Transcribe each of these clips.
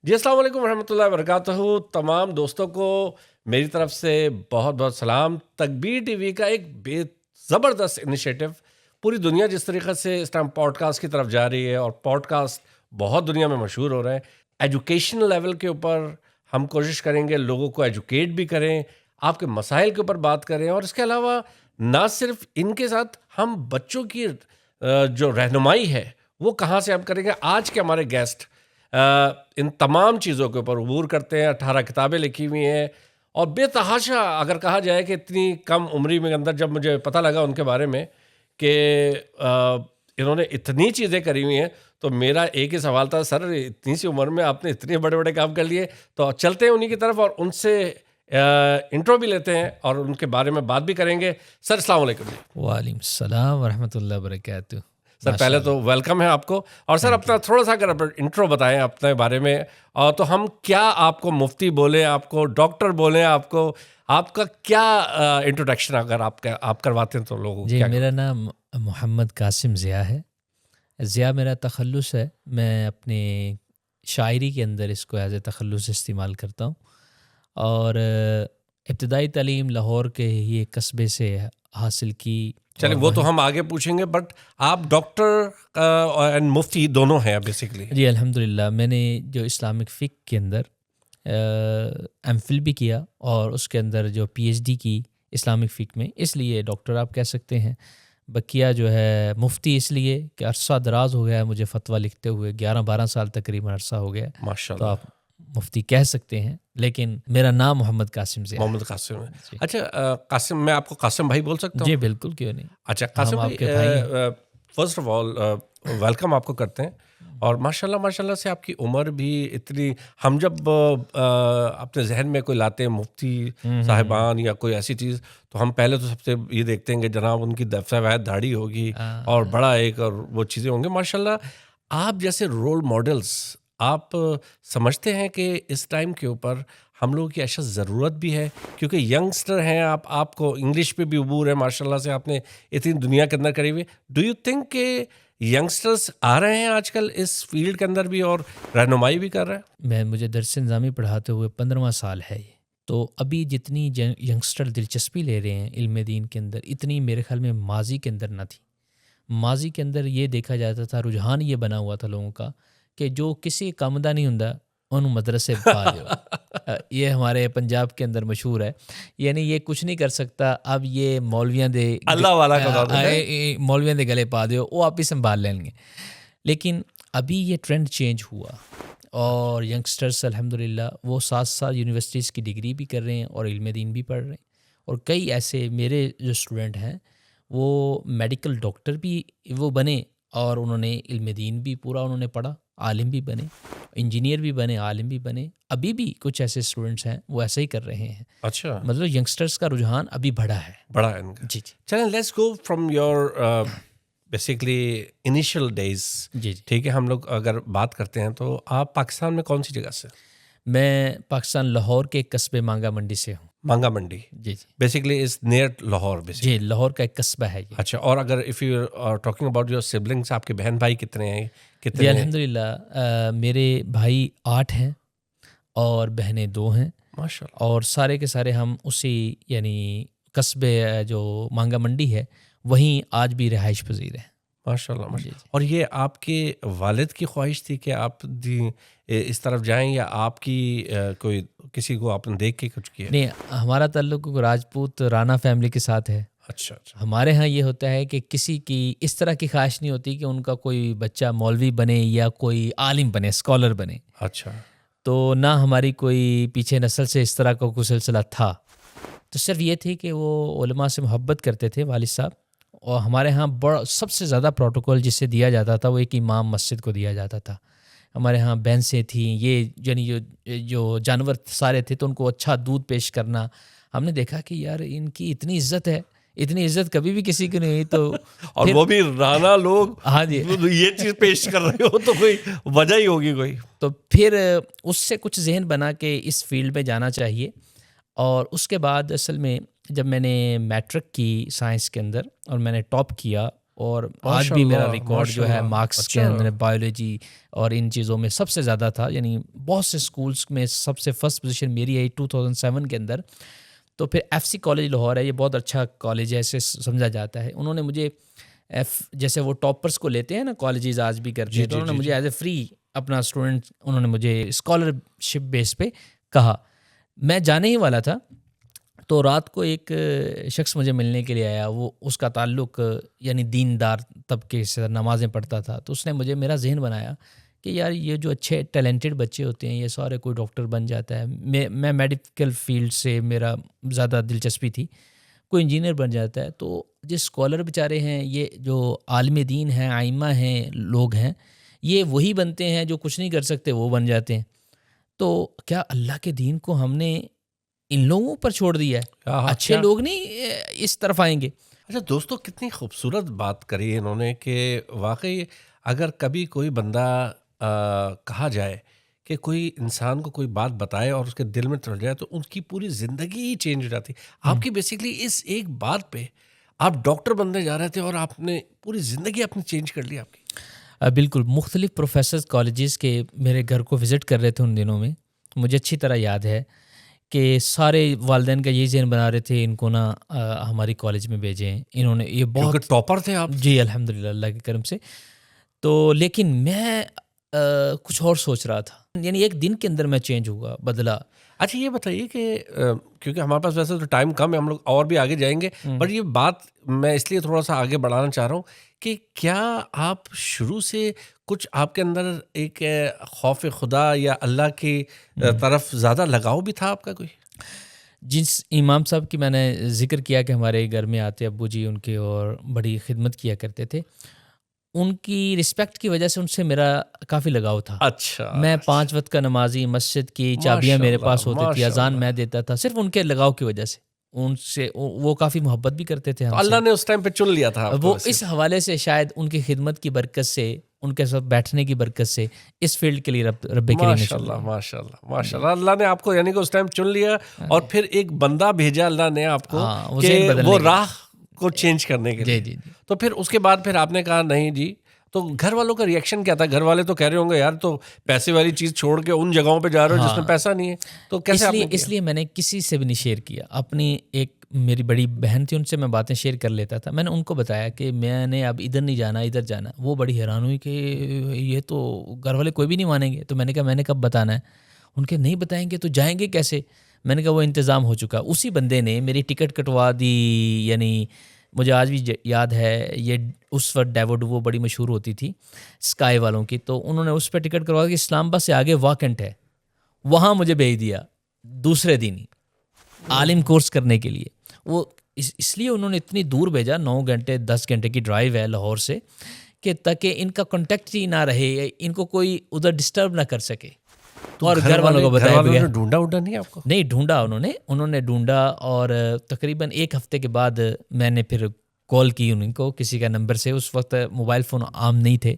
جی السلام علیکم ورحمۃ اللہ وبرکاتہ. تمام دوستوں کو میری طرف سے بہت بہت سلام. تکبیر ٹی وی کا ایک بے زبردست انیشیٹو, پوری دنیا جس طریقے سے اس ٹائم پوڈ کاسٹ کی طرف جا رہی ہے اور پوڈ کاسٹ بہت دنیا میں مشہور ہو رہے ہیں. ایجوکیشن لیول کے اوپر ہم کوشش کریں گے لوگوں کو ایجوکیٹ بھی کریں, آپ کے مسائل کے اوپر بات کریں, اور اس کے علاوہ نہ صرف ان کے ساتھ ہم بچوں کی جو رہنمائی ہے وہ کہاں سے ہم کریں گے. آج کے ہمارے گیسٹ ان تمام چیزوں کے اوپر عبور کرتے ہیں. 18 کتابیں لکھی ہوئی ہیں, اور بے تحاشا اگر کہا جائے کہ اتنی کم عمری میں اندر جب مجھے پتہ لگا ان کے بارے میں کہ انہوں نے اتنی چیزیں کری ہوئی ہیں, تو میرا ایک ہی سوال تھا, سر اتنی سی عمر میں آپ نے اتنے بڑے بڑے کام کر لیے. تو چلتے ہیں انہی کی طرف اور ان سے انٹرو بھی لیتے ہیں اور ان کے بارے میں بات بھی کریں گے. سر السلام علیکم. وعلیکم السلام ورحمۃ اللہ وبرکاتہ. سر پہلے تو ویلکم ہے آپ کو, اور سر اپنا تھوڑا سا اگر انٹرو بتائیں اپنے بارے میں, اور تو ہم کیا آپ کو مفتی بولیں, آپ کو ڈاکٹر بولیں, آپ کا کیا انٹروڈکشن اگر آپ کرواتے ہیں تو لوگوں کو. جی میرا نام محمد قاسم ضیاء ہے. ضیاء میرا تخلص ہے, میں اپنے شاعری کے اندر اس کو ایز اے تخلص استعمال کرتا ہوں. اور ابتدائی تعلیم لاہور کے ہی ایک قصبے سے حاصل کی. چلیں وہ تو ہم آگے پوچھیں گے, بٹ آپ ڈاکٹر اینڈ مفتی دونوں ہیں بیسیکلی. جی الحمدللہ, میں نے جو اسلامک فقہ کے اندر ایم فل بھی کیا اور اس کے اندر جو پی ایچ ڈی کی اسلامک فقہ میں, اس لیے ڈاکٹر آپ کہہ سکتے ہیں. بقیہ جو ہے مفتی اس لیے کہ عرصہ دراز ہو گیا ہے مجھے فتویٰ لکھتے ہوئے, 11-12 سال تقریباً عرصہ ہو گیا ہے. ماشاءاللہ. تو آپ مفتی کہہ سکتے ہیں, لیکن میرا نام محمد قاسم ضیاء. محمد قاسم ہے. اچھا قاسم, میں آپ کو قاسم بھائی بول سکتا ہوں؟ جی بالکل, کیوں نہیں. اچھا قاسم بھائی, فرسٹ آف آل ویلکم آپ کو کرتے ہیں. اور ماشاءاللہ سے آپ کی عمر بھی اتنی, ہم جب اپنے ذہن میں کوئی لاتے ہیں مفتی صاحبان یا کوئی ایسی چیز, تو ہم پہلے تو سب سے یہ دیکھتے ہیں کہ جناب ان کی سفید داڑھی ہوگی اور بڑا ایک, اور وہ چیزیں ہوں گی. ماشاءاللہ آپ جیسے رول ماڈلس آپ سمجھتے ہیں کہ اس ٹائم کے اوپر ہم لوگوں کی اشد ضرورت بھی ہے, کیونکہ ینگسٹر ہیں آپ کو انگلش پہ بھی عبور ہے ماشاءاللہ سے, آپ نے اتنی دنیا کے اندر کری ہوئی. ڈو یو تھنک کہ ینگسٹرس آ رہے ہیں آج کل اس فیلڈ کے اندر بھی اور رہنمائی بھی کر رہے ہیں؟ مجھے درس نظامی پڑھاتے ہوئے 15واں سال ہے یہ, تو ابھی جتنی ینگسٹر دلچسپی لے رہے ہیں علم دین کے اندر, اتنی میرے خیال میں ماضی کے اندر نہ تھی. ماضی کے اندر یہ دیکھا جاتا تھا, رجحان یہ بنا ہوا تھا لوگوں کا کہ جو کسی کام دا نہیں ہوں انہوں مدرسے پا جو. یہ ہمارے پنجاب کے اندر مشہور ہے, یعنی یہ کچھ نہیں کر سکتا, اب یہ مولویاں دے اللہ والا کا مولویاں دے گلے پا دیو, وہ آپ ہی سنبھال لیں گے. لیکن ابھی یہ ٹرینڈ چینج ہوا, اور ینگسٹرس الحمدللہ وہ 7 سال یونیورسٹیز کی ڈگری بھی کر رہے ہیں اور علم دین بھی پڑھ رہے ہیں. اور کئی ایسے میرے جو اسٹوڈنٹ ہیں وہ میڈیکل ڈاکٹر بھی وہ بنے, اور انہوں نے علم دین بھی پورا انہوں نے پڑھا, عالم بھی بنے, انجینئر بھی بنے, عالم بھی بنے. ابھی بھی کچھ ایسے اسٹوڈنٹس ہیں وہ ایسا ہی کر رہے ہیں. اچھا, مطلب ینگسٹرس کا رجحان ابھی بڑھا ہے. جی چلیں let's go from your basically initial days. جی ٹھیک ہے, ہم لوگ اگر بات کرتے ہیں تو آپ پاکستان میں کون سی جگہ سے؟ میں پاکستان لاہور کے قصبے مانگا منڈی سے ہوں. مانگا منڈی جی بیسیکلی از نیئر لاہور. جی لاہور کا ایک قصبہ ہے یہ. اچھا, اور اگر if you are talking about your siblings, آپ کے بہن بھائی کتنے ہیں؟ جی الحمدللہ میرے بھائی 8 ہیں اور بہنیں 2 ہیں. ماشاءاللہ. اور سارے کے سارے ہم اسی یعنی قصبے جو مانگا منڈی ہے وہیں آج بھی رہائش پذیر ہیں. ماشاءاللہ. اور یہ آپ کے والد کی خواہش تھی کہ آپ اس طرف جائیں, یا آپ کی کوئی کسی کو آپ نے دیکھ کے کچھ کیا؟ نہیں, ہمارا تعلق راجپوت رانا فیملی کے ساتھ ہے. اچھا. ہمارے ہاں یہ ہوتا ہے کہ کسی کی اس طرح کی خواہش نہیں ہوتی کہ ان کا کوئی بچہ مولوی بنے یا کوئی عالم بنے, اسکالر بنے. اچھا. تو نہ ہماری کوئی پیچھے نسل سے اس طرح کا کوئی سلسلہ تھا. تو صرف یہ تھی کہ وہ علماء سے محبت کرتے تھے والد صاحب, اور ہمارے ہاں سب سے زیادہ پروٹوکول جسے دیا جاتا تھا وہ ایک امام مسجد کو دیا جاتا تھا. ہمارے ہاں بھینسیں تھیں, یہ یعنی جو جانور سارے تھے, تو ان کو اچھا دودھ پیش کرنا. ہم نے دیکھا کہ یار ان کی اتنی عزت ہے, اتنی عزت کبھی بھی کسی کی نہیں ہوئی. تو اور وہ بھی رانا لوگ ہاں جی یہ چیز پیش کر رہے ہو تو کوئی وجہ ہی ہوگی کوئی. تو پھر اس سے کچھ ذہن بنا کہ اس فیلڈ میں جانا چاہیے. اور اس کے بعد اصل میں جب میں نے میٹرک کی سائنس کے اندر اور میں نے ٹاپ کیا اور آج بھی میرا ریکارڈ جو ہے مارکس کے اندر بایولوجی اور ان چیزوں میں سب سے زیادہ تھا. یعنی بہت سے اسکولس میں سب سے فرسٹ پوزیشن میری آئی 2007 کے اندر. تو پھر ایف سی کالج لاہور ہے, یہ بہت اچھا کالج ہے, ایسے سمجھا جاتا ہے. انہوں نے مجھے جیسے وہ ٹاپرس کو لیتے ہیں نا کالجز آج بھی کرتے ہیں, تو انہوں نے مجھے ایز اے فری اپنا اسٹوڈنٹ انہوں نے مجھے اسکالرشپ بیس پہ کہا. میں جانے ہی والا تھا تو رات کو ایک شخص مجھے ملنے کے لیے آیا. وہ اس کا تعلق یعنی دیندار طبقے سے نمازیں پڑھتا تھا. تو اس نے مجھے میرا ذہن بنایا کہ یار یہ جو اچھے ٹیلنٹڈ بچے ہوتے ہیں یہ سارے کوئی ڈاکٹر بن جاتا ہے. میں میڈیکل فیلڈ سے میرا زیادہ دلچسپی تھی, کوئی انجینئر بن جاتا ہے. تو جس اسکالر بیچارے ہیں, یہ جو عالم دین ہیں, آئمہ ہیں, لوگ ہیں, یہ وہی بنتے ہیں جو کچھ نہیں کر سکتے, وہ بن جاتے ہیں. تو کیا اللہ کے دین کو ہم نے ان لوگوں پر چھوڑ دیا ہے؟ اچھے لوگ نہیں اس طرف آئیں گے. اچھا دوستو, کتنی خوبصورت بات کری انہوں نے کہ واقعی اگر کبھی کوئی بندہ کہا جائے کہ کوئی انسان کو کوئی بات بتائے اور اس کے دل میں چل جائے تو ان کی پوری زندگی ہی چینج ہو جاتی. آپ کی بیسکلی اس ایک بات پہ آپ ڈاکٹر بننے جا رہے تھے اور آپ نے پوری زندگی اپنی چینج کر لی آپ کی. بالکل. مختلف پروفیسرز کالجز کے میرے گھر کو وزٹ کر رہے تھے ان دنوں میں. مجھے اچھی طرح یاد ہے کہ سارے والدین کا یہی ذہن بنا رہے تھے ان کو نا ہماری کالج میں بھیجیں. انہوں نے یہ بہت ٹاپر تھے آپ. جی الحمدللہ اللہ کے کرم سے. تو لیکن میں کچھ اور سوچ رہا تھا, یعنی ایک دن کے اندر میں چینج ہوا, بدلا. اچھا یہ بتائیے کہ کیونکہ ہمارے پاس ویسے تو ٹائم کم ہے, ہم لوگ اور بھی آگے جائیں گے, بٹ یہ بات میں اس لیے تھوڑا سا آگے بڑھانا چاہ رہا ہوں کہ کیا آپ شروع سے کچھ آپ کے اندر ایک خوف خدا یا اللہ کی طرف زیادہ لگاؤ بھی تھا آپ کا کوئی؟ جس امام صاحب کی میں نے ذکر کیا کہ ہمارے گھر میں آتے ابو جی ان کے اور بڑی خدمت کیا کرتے تھے, ان کی رسپیکٹ کی وجہ سے ان سے میرا کافی لگاؤ تھا. اچھا, میں 5 وقت کا نمازی, مسجد کی چابیاں میرے پاس ہوتی تھی, اذان میں دیتا تھا, صرف ان کے لگاؤ کی وجہ سے. ان سے وہ کافی محبت بھی کرتے تھے. اللہ نے اس ٹائم پہ چن لیا تھا وہ اس حوالے سے شاید ان کی خدمت کی برکت سے, ان کے ساتھ بیٹھنے کی برکت سے اس فیلڈ کے لیے رب کریم نے ماشاء اللہ اللہ نے آپ کو یعنی کہ اس ٹائم چن لیا اور پھر ایک بندہ بھیجا اللہ نے آپ کو کہ وہ راہ کو چینج کرنے کے لیے. تو پھر اس کے بعد پھر آپ نے کہا نہیں جی. تو گھر والوں کا ریئیکشن کیا تھا؟ گھر والے تو کہہ رہے ہوں گے یار تو پیسے والی چیز چھوڑ کے ان جگہوں پہ جا رہے ہو جس میں پیسہ نہیں ہے. تو کیسے اس لیے میں نے کسی سے بھی نہیں شیئر کیا. اپنی ایک میری بڑی بہن تھی, ان سے میں باتیں شیئر کر لیتا تھا. میں نے ان کو بتایا کہ میں نے اب ادھر نہیں جانا, ادھر جانا. وہ بڑی حیران ہوئی کہ یہ تو گھر والے کوئی بھی نہیں مانیں گے. تو میں نے کہا میں نے کب بتانا ہے؟ ان کے نہیں بتائیں گے تو جائیں گے کیسے؟ میں نے کہا وہ انتظام ہو چکا. اسی بندے نے میری ٹکٹ کٹوا دی. یعنی مجھے آج بھی یاد ہے, یہ اس وقت ڈیوڈ وہ بڑی مشہور ہوتی تھی اسکائی والوں کی, تو انہوں نے اس پہ ٹکٹ کروا کہ اسلام آباد سے آگے واکنٹ ہے, وہاں مجھے بھیج دیا دوسرے دن ہی عالم کورس کرنے کے لیے. وہ اس لیے انہوں نے اتنی دور بھیجا, 9 گھنٹے 10 گھنٹے کی ڈرائیو ہے لاہور سے, کہ تاکہ ان کا کانٹیکٹ ہی نہ رہے, ان کو کوئی ادھر ڈسٹرب نہ کر سکے. اور گھر والوں کو بتایا گیا. ڈھونڈا نہیں آپ کو؟ نہیں ڈھونڈا انہوں نے ڈھونڈا. اور تقریباً 1 ہفتے کے بعد میں نے پھر کال کی ان کو کسی کا نمبر سے. اس وقت موبائل فون عام نہیں تھے,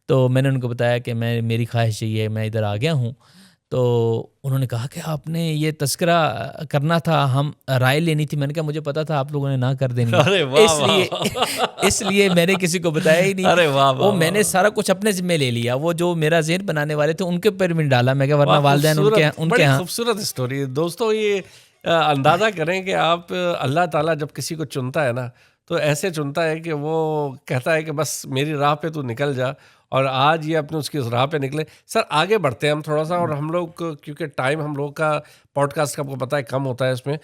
تو میں نے ان کو بتایا کہ میری خواہش یہ ہے, میں ادھر آ گیا ہوں. تو انہوں نے کہا کہ آپ نے یہ تذکرہ کرنا تھا, ہم رائے لینی تھی. میں نے کہا مجھے پتا تھا آپ لوگوں نے نہ کر دینی, اس لیے میں نے کسی کو بتایا ہی نہیں. وہ میں نے سارا کچھ اپنے ذمہ لے لیا. وہ جو میرا ذہن بنانے والے تھے ان کے اوپر بھی ڈالا. میں کہ ورنہ والدین ان کے ہاں. خوبصورت اسٹوری دوستو. یہ اندازہ کریں کہ آپ اللہ تعالیٰ جب کسی کو چنتا ہے نا تو ایسے چنتا ہے کہ وہ کہتا ہے کہ بس میری راہ پہ تو نکل جا. اور آج یہ اپنے اس کی راہ پہ نکلے. سر آگے بڑھتے ہیں ہم تھوڑا سا, اور ہم لوگ کیونکہ ٹائم ہم لوگ کا پوڈ کاسٹ کا آپ کو پتہ ہے کم ہوتا ہے اس میں.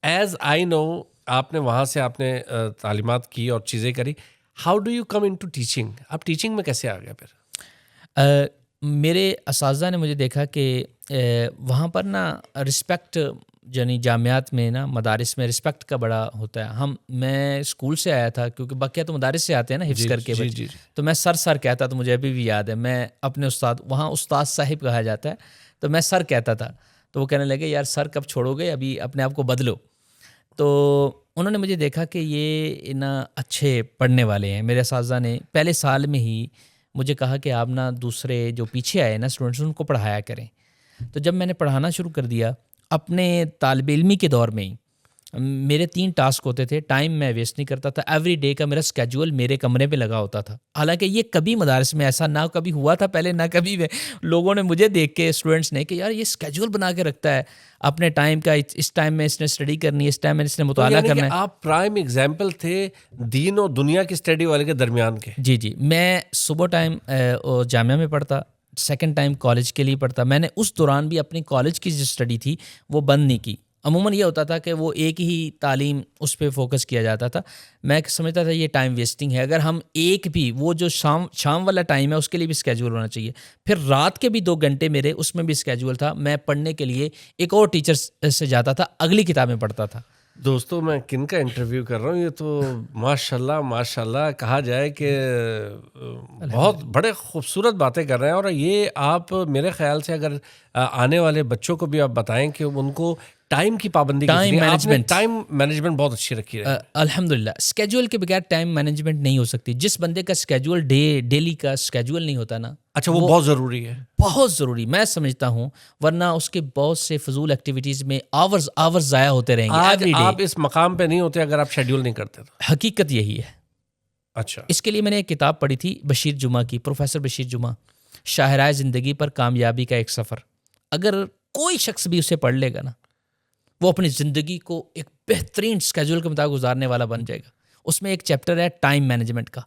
ایز آئی نو آپ نے وہاں سے آپ نے تعلیمات کی اور چیزیں کری. How do you come into teaching? آپ ٹیچنگ میں کیسے آ گئے پھر؟ میرے اساتذہ نے مجھے دیکھا کہ وہاں پر نا رسپیکٹ, یعنی جامعات میں نا مدارس میں رسپیکٹ کا بڑا ہوتا ہے. میں اسکول سے آیا تھا, کیونکہ باقیہ تو مدارس سے آتے ہیں نا حفظ کر کے بچے, تو میں سر کہتا. تو مجھے ابھی بھی یاد ہے, میں اپنے استاد, وہاں استاد صاحب کہا جاتا ہے, تو میں سر کہتا تھا. تو وہ کہنے لگے یار سر کب چھوڑو گے, ابھی اپنے آپ کو بدلو. تو انہوں نے مجھے دیکھا کہ یہ نا اچھے پڑھنے والے ہیں. میرے اساتذہ نے پہلے سال میں ہی مجھے کہا کہ آپ نا دوسرے جو پیچھے آئے نا اسٹوڈنٹس, ان کو پڑھایا کریں. تو جب میں نے پڑھانا شروع کر دیا اپنے طالب علمی کے دور میں ہی, میرے 3 ٹاسک ہوتے تھے, ٹائم میں ویسٹ نہیں کرتا تھا, ایوری ڈے کا میرا اسکیجول میرے کمرے پہ لگا ہوتا تھا. حالانکہ یہ کبھی مدارس میں ایسا نہ کبھی ہوا تھا پہلے, نہ کبھی لوگوں نے مجھے دیکھ کے, اسٹوڈنٹس نے, کہ یار یہ اسکیجول بنا کے رکھتا ہے اپنے ٹائم کا, اس ٹائم میں اس نے اسٹڈی کرنی ہے, اس ٹائم میں اس نے مطالعہ کرنا ہے. آپ پرائم ایگزامپل تھے دین اور دنیا کی اسٹڈی والے کے درمیان کے. جی, میں صبح ٹائم جامعہ میں پڑھتا, سیکنڈ ٹائم کالج کے لیے پڑھتا. میں نے اس دوران بھی اپنی کالج کی جو اسٹڈی تھی وہ بند نہیں کی. عموماً یہ ہوتا تھا کہ وہ ایک ہی تعلیم اس پہ فوکس کیا جاتا تھا. میں سمجھتا تھا یہ ٹائم ویسٹنگ ہے. اگر ہم ایک بھی وہ جو شام والا ٹائم ہے اس کے لیے بھی اسکیجول ہونا چاہیے. پھر رات کے بھی 2 گھنٹے میرے اس میں بھی اسکیجول تھا. میں پڑھنے کے لیے ایک اور ٹیچر سے جاتا تھا, اگلی کتابیں پڑھتا تھا. دوستوں میں کن کا انٹرویو کر رہا ہوں, یہ تو ماشاء اللہ کہا جائے کہ بہت بڑے خوبصورت باتیں کر رہے ہیں. اور یہ آپ میرے خیال سے اگر آنے والے بچوں کو بھی آپ بتائیں کہ ان کو ٹائم کی پابندی, ٹائم مینجمنٹ بہت اچھی رکھی ہے. الحمدللہ, اسکیجول کے بغیر ٹائم مینجمنٹ نہیں ہو سکتی. جس بندے کا اسکیجول ڈیلی کا اسکیجول نہیں ہوتا نا, اچھا وہ بہت ضروری ہے, بہت ضروری میں سمجھتا ہوں, ورنہ اس کے بہت سے فضول ایکٹیویٹیز میں آورز ضائع ہوتے رہیں گے. آپ اس مقام پہ نہیں ہوتے اگر آپ شیڈیول نہیں کرتے. حقیقت یہی ہے. اچھا, اس کے لیے میں نے ایک کتاب پڑھی تھی بشیر جمعہ کی, پروفیسر بشیر جمعہ, شاہراہ زندگی پر کامیابی کا ایک سفر. اگر کوئی شخص بھی اسے پڑھ لے گا نا, وہ اپنی زندگی کو ایک بہترین اسکیجول کے مطابق گزارنے والا بن جائے گا. اس میں ایک چیپٹر ہے ٹائم مینجمنٹ کا.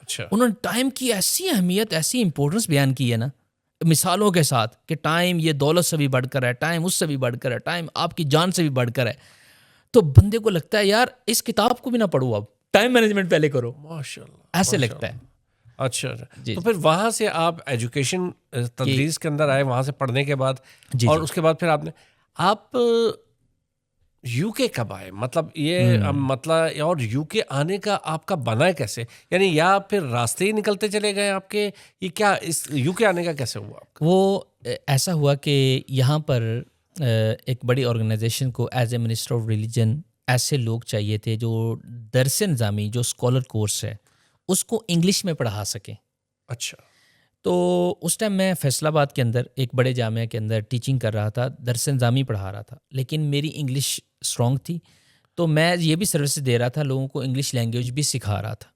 اچھا, انہوں نے ٹائم کی ایسی اہمیت, ایسی امپورٹنس بیان کی ہے نا, مثالوں کے ساتھ, کہ ٹائم یہ دولت سے بھی بڑھ کر ہے, ٹائم اس سے بھی بڑھ کر ہے, ٹائم آپ کی جان سے بھی بڑھ کر ہے. تو بندے کو لگتا ہے یار اس کتاب کو بھی نہ پڑھو, اب ٹائم مینجمنٹ پہلے کرو. ماشاءاللہ, ایسے لگتا ہے. اچھا, تو پھر وہاں سے آپ ایجوکیشن تدریس کے اندر آئے, وہاں سے پڑھنے کے بعد, اور اس کے بعد پھر آپ یو کے کب آئے؟ مطلب یہ مطلب, اور یو کے آنے کا آپ کا بنا ہے کیسے؟ یعنی یا پھر راستے ہی نکلتے چلے گئے آپ کے, یہ کیا اس یو کے آنے کا کیسے ہوا آپ کا؟ وہ ایسا ہوا کہ یہاں پر ایک بڑی آرگنائزیشن کو as a minister of religion ایسے لوگ چاہیے تھے جو درس نظامی, جو اسکالر کورس ہے, اس کو انگلش میں پڑھا سکیں. اچھا, تو اس ٹائم میں فیصل آباد کے اندر ایک بڑے جامعہ کے اندر ٹیچنگ کر رہا تھا, درس نظامی پڑھا رہا تھا, لیکن میری انگلش اسٹرانگ تھی, تو میں یہ بھی سروسز دے رہا تھا, لوگوں کو انگلش لینگویج بھی سکھا رہا تھا,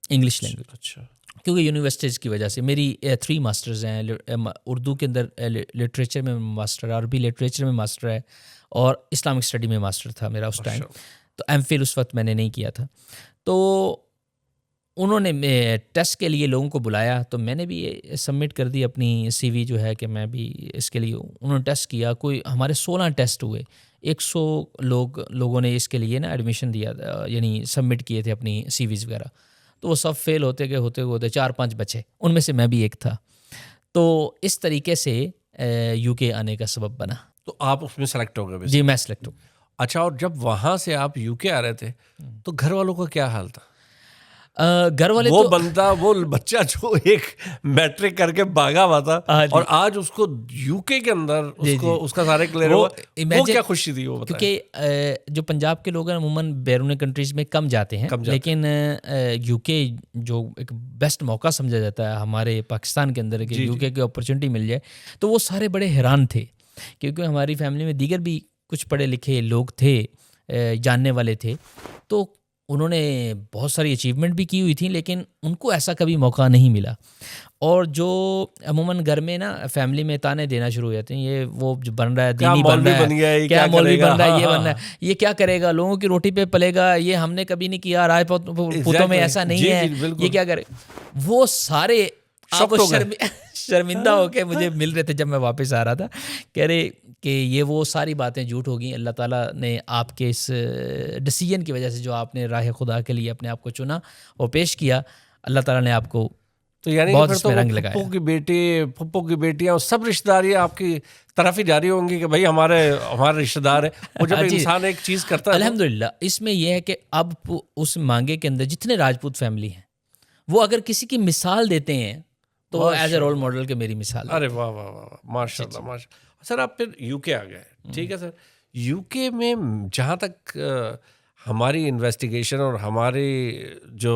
انگلش لینگویج. اچھا, کیونکہ یونیورسٹیز کی وجہ سے میری 3 ماسٹرز ہیں. اردو کے اندر لٹریچر میں ماسٹر ہے, عربی لٹریچر میں ماسٹر ہے, اور اسلامک اسٹڈی میں ماسٹر تھا میرا اس ٹائم. تو ایم فل اس وقت میں نے نہیں کیا تھا. تو انہوں نے ٹیسٹ کے لیے لوگوں کو بلایا, تو میں نے بھی سبمٹ کر دی اپنی سی وی جو ہے کہ میں بھی اس کے لیے. انہوں نے ٹیسٹ کیا, کوئی ہمارے 16 ٹیسٹ ہوئے, 100 لوگوں نے اس کے لیے نا ایڈمیشن دیا, یعنی سبمٹ کیے تھے اپنی سی ویز وغیرہ. تو وہ سب فیل ہوتے گئے 4-5 بچے, ان میں سے میں بھی ایک تھا. تو اس طریقے سے یو کے آنے کا سبب بنا. تو آپ اس میں سلیکٹ ہو گئے؟ جی, میں سلیکٹ ہوں. اچھا, اور جب وہاں سے آپ یو کے آ رہے تھے تو گھر والوں کا کیا حال تھا؟ گھر والے وہ بندہ, وہ بچہ جو ایک میٹرک کر کے بھاگا ہوا تھا اور آج اس کو یو کے اندر اس کا سارے کلیئر ہوا, وہ کیا خوشی تھی وہ بتائیں. کیونکہ جو پنجاب کے لوگ ہیں عموماً بیرون کنٹریز میں کم جاتے ہیں, لیکن یو کے جو ایک بیسٹ موقع سمجھا جاتا ہے ہمارے پاکستان کے اندر کہ یو کے کی اپرچونٹی مل جائے, تو وہ سارے بڑے حیران تھے. کیونکہ ہماری فیملی میں دیگر بھی کچھ پڑھے لکھے لوگ تھے, جاننے والے تھے, تو انہوں نے بہت ساری اچیومنٹ بھی کی ہوئی تھیں, لیکن ان کو ایسا کبھی موقع نہیں ملا. اور جو عموماً گھر میں نا فیملی میں تانے دینا شروع ہو جاتے ہیں, یہ وہ جو بن رہا ہے دینی بن رہا ہے, کیا مولوی بن رہا ہے, یہ بن رہا ہے, یہ کیا کرے گا, لوگوں کی روٹی پہ پلے گا, یہ ہم نے کبھی نہیں کیا, رائے پوتوں میں ایسا نہیں ہے, یہ کیا کرے. وہ سارے آپ شرمندہ ہو کے مجھے مل رہے تھے جب میں واپس آ رہا تھا, کہہ رہے کہ یہ وہ ساری باتیں جھوٹ ہو گئیں. اللہ تعالیٰ نے آپ کے اس ڈیسیجن کی وجہ سے جو آپ نے راہ خدا کے لیے اپنے آپ کو چنا اور پیش کیا, اللہ تعالیٰ نے آپ کو تو یعنی بہت اس میں رنگ لگایا. پھپھو کی بیٹی, پھپھو کی بیٹیاں, سب رشتہ داریاں آپ کی طرف ہی جاری ہوں گی کہ بھائی ہمارے رشتہ دار ہیں. وہ جب انسان ایک چیز کرتا ہے, الحمدللہ اس میں یہ ہے کہ اب اس مانگے کے اندر جتنے راجپوت فیملی ہیں, وہ اگر کسی کی مثال دیتے ہیں تو ایز اے رول ماڈل کے میری مثال. ارے واہ واہ واہ, ماشاء اللہ ماشاء اللہ. سر آپ پھر یو کے آ گئے, ٹھیک ہے سر. یو کے میں جہاں تک ہماری انویسٹیگیشن اور ہماری جو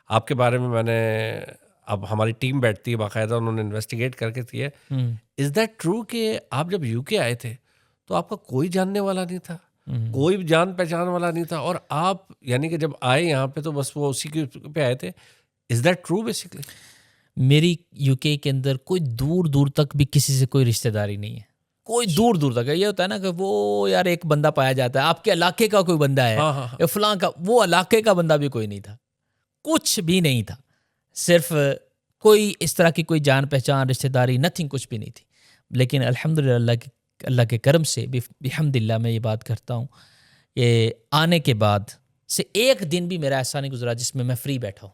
آپ کے بارے میں نے, اب ہماری ٹیم بیٹھتی ہے باقاعدہ, انہوں نے انویسٹیگیٹ کر کے کی ہے. از دیٹ ٹرو کہ آپ جب یو کے آئے تھے تو آپ کا کوئی جاننے والا نہیں تھا, کوئی جان پہچان والا نہیں تھا، اور آپ یعنی کہ جب آئے یہاں پہ تو بس وہ اسی کے پہ آئے تھے. Is that true basically? میری یو کے اندر کوئی دور دور تک بھی کسی سے کوئی رشتہ داری نہیں ہے، کوئی دور دور تک. یہ ہوتا ہے نا کہ وہ یار ایک بندہ پایا جاتا ہے، آپ کے علاقے کا کوئی بندہ ہے یا فلاں کا، وہ علاقے کا بندہ بھی کوئی نہیں تھا، کچھ بھی نہیں تھا. صرف کوئی اس طرح کی کوئی جان پہچان رشتہ داری نتھنگ، کچھ بھی نہیں تھی. لیکن الحمدللہ اللہ کے کرم سے بحمدللہ میں یہ بات کرتا ہوں کہ آنے کے بعد سے ایک دن بھی میرا ایسا نہیں گزرا جس میں میں فری بیٹھا ہوں.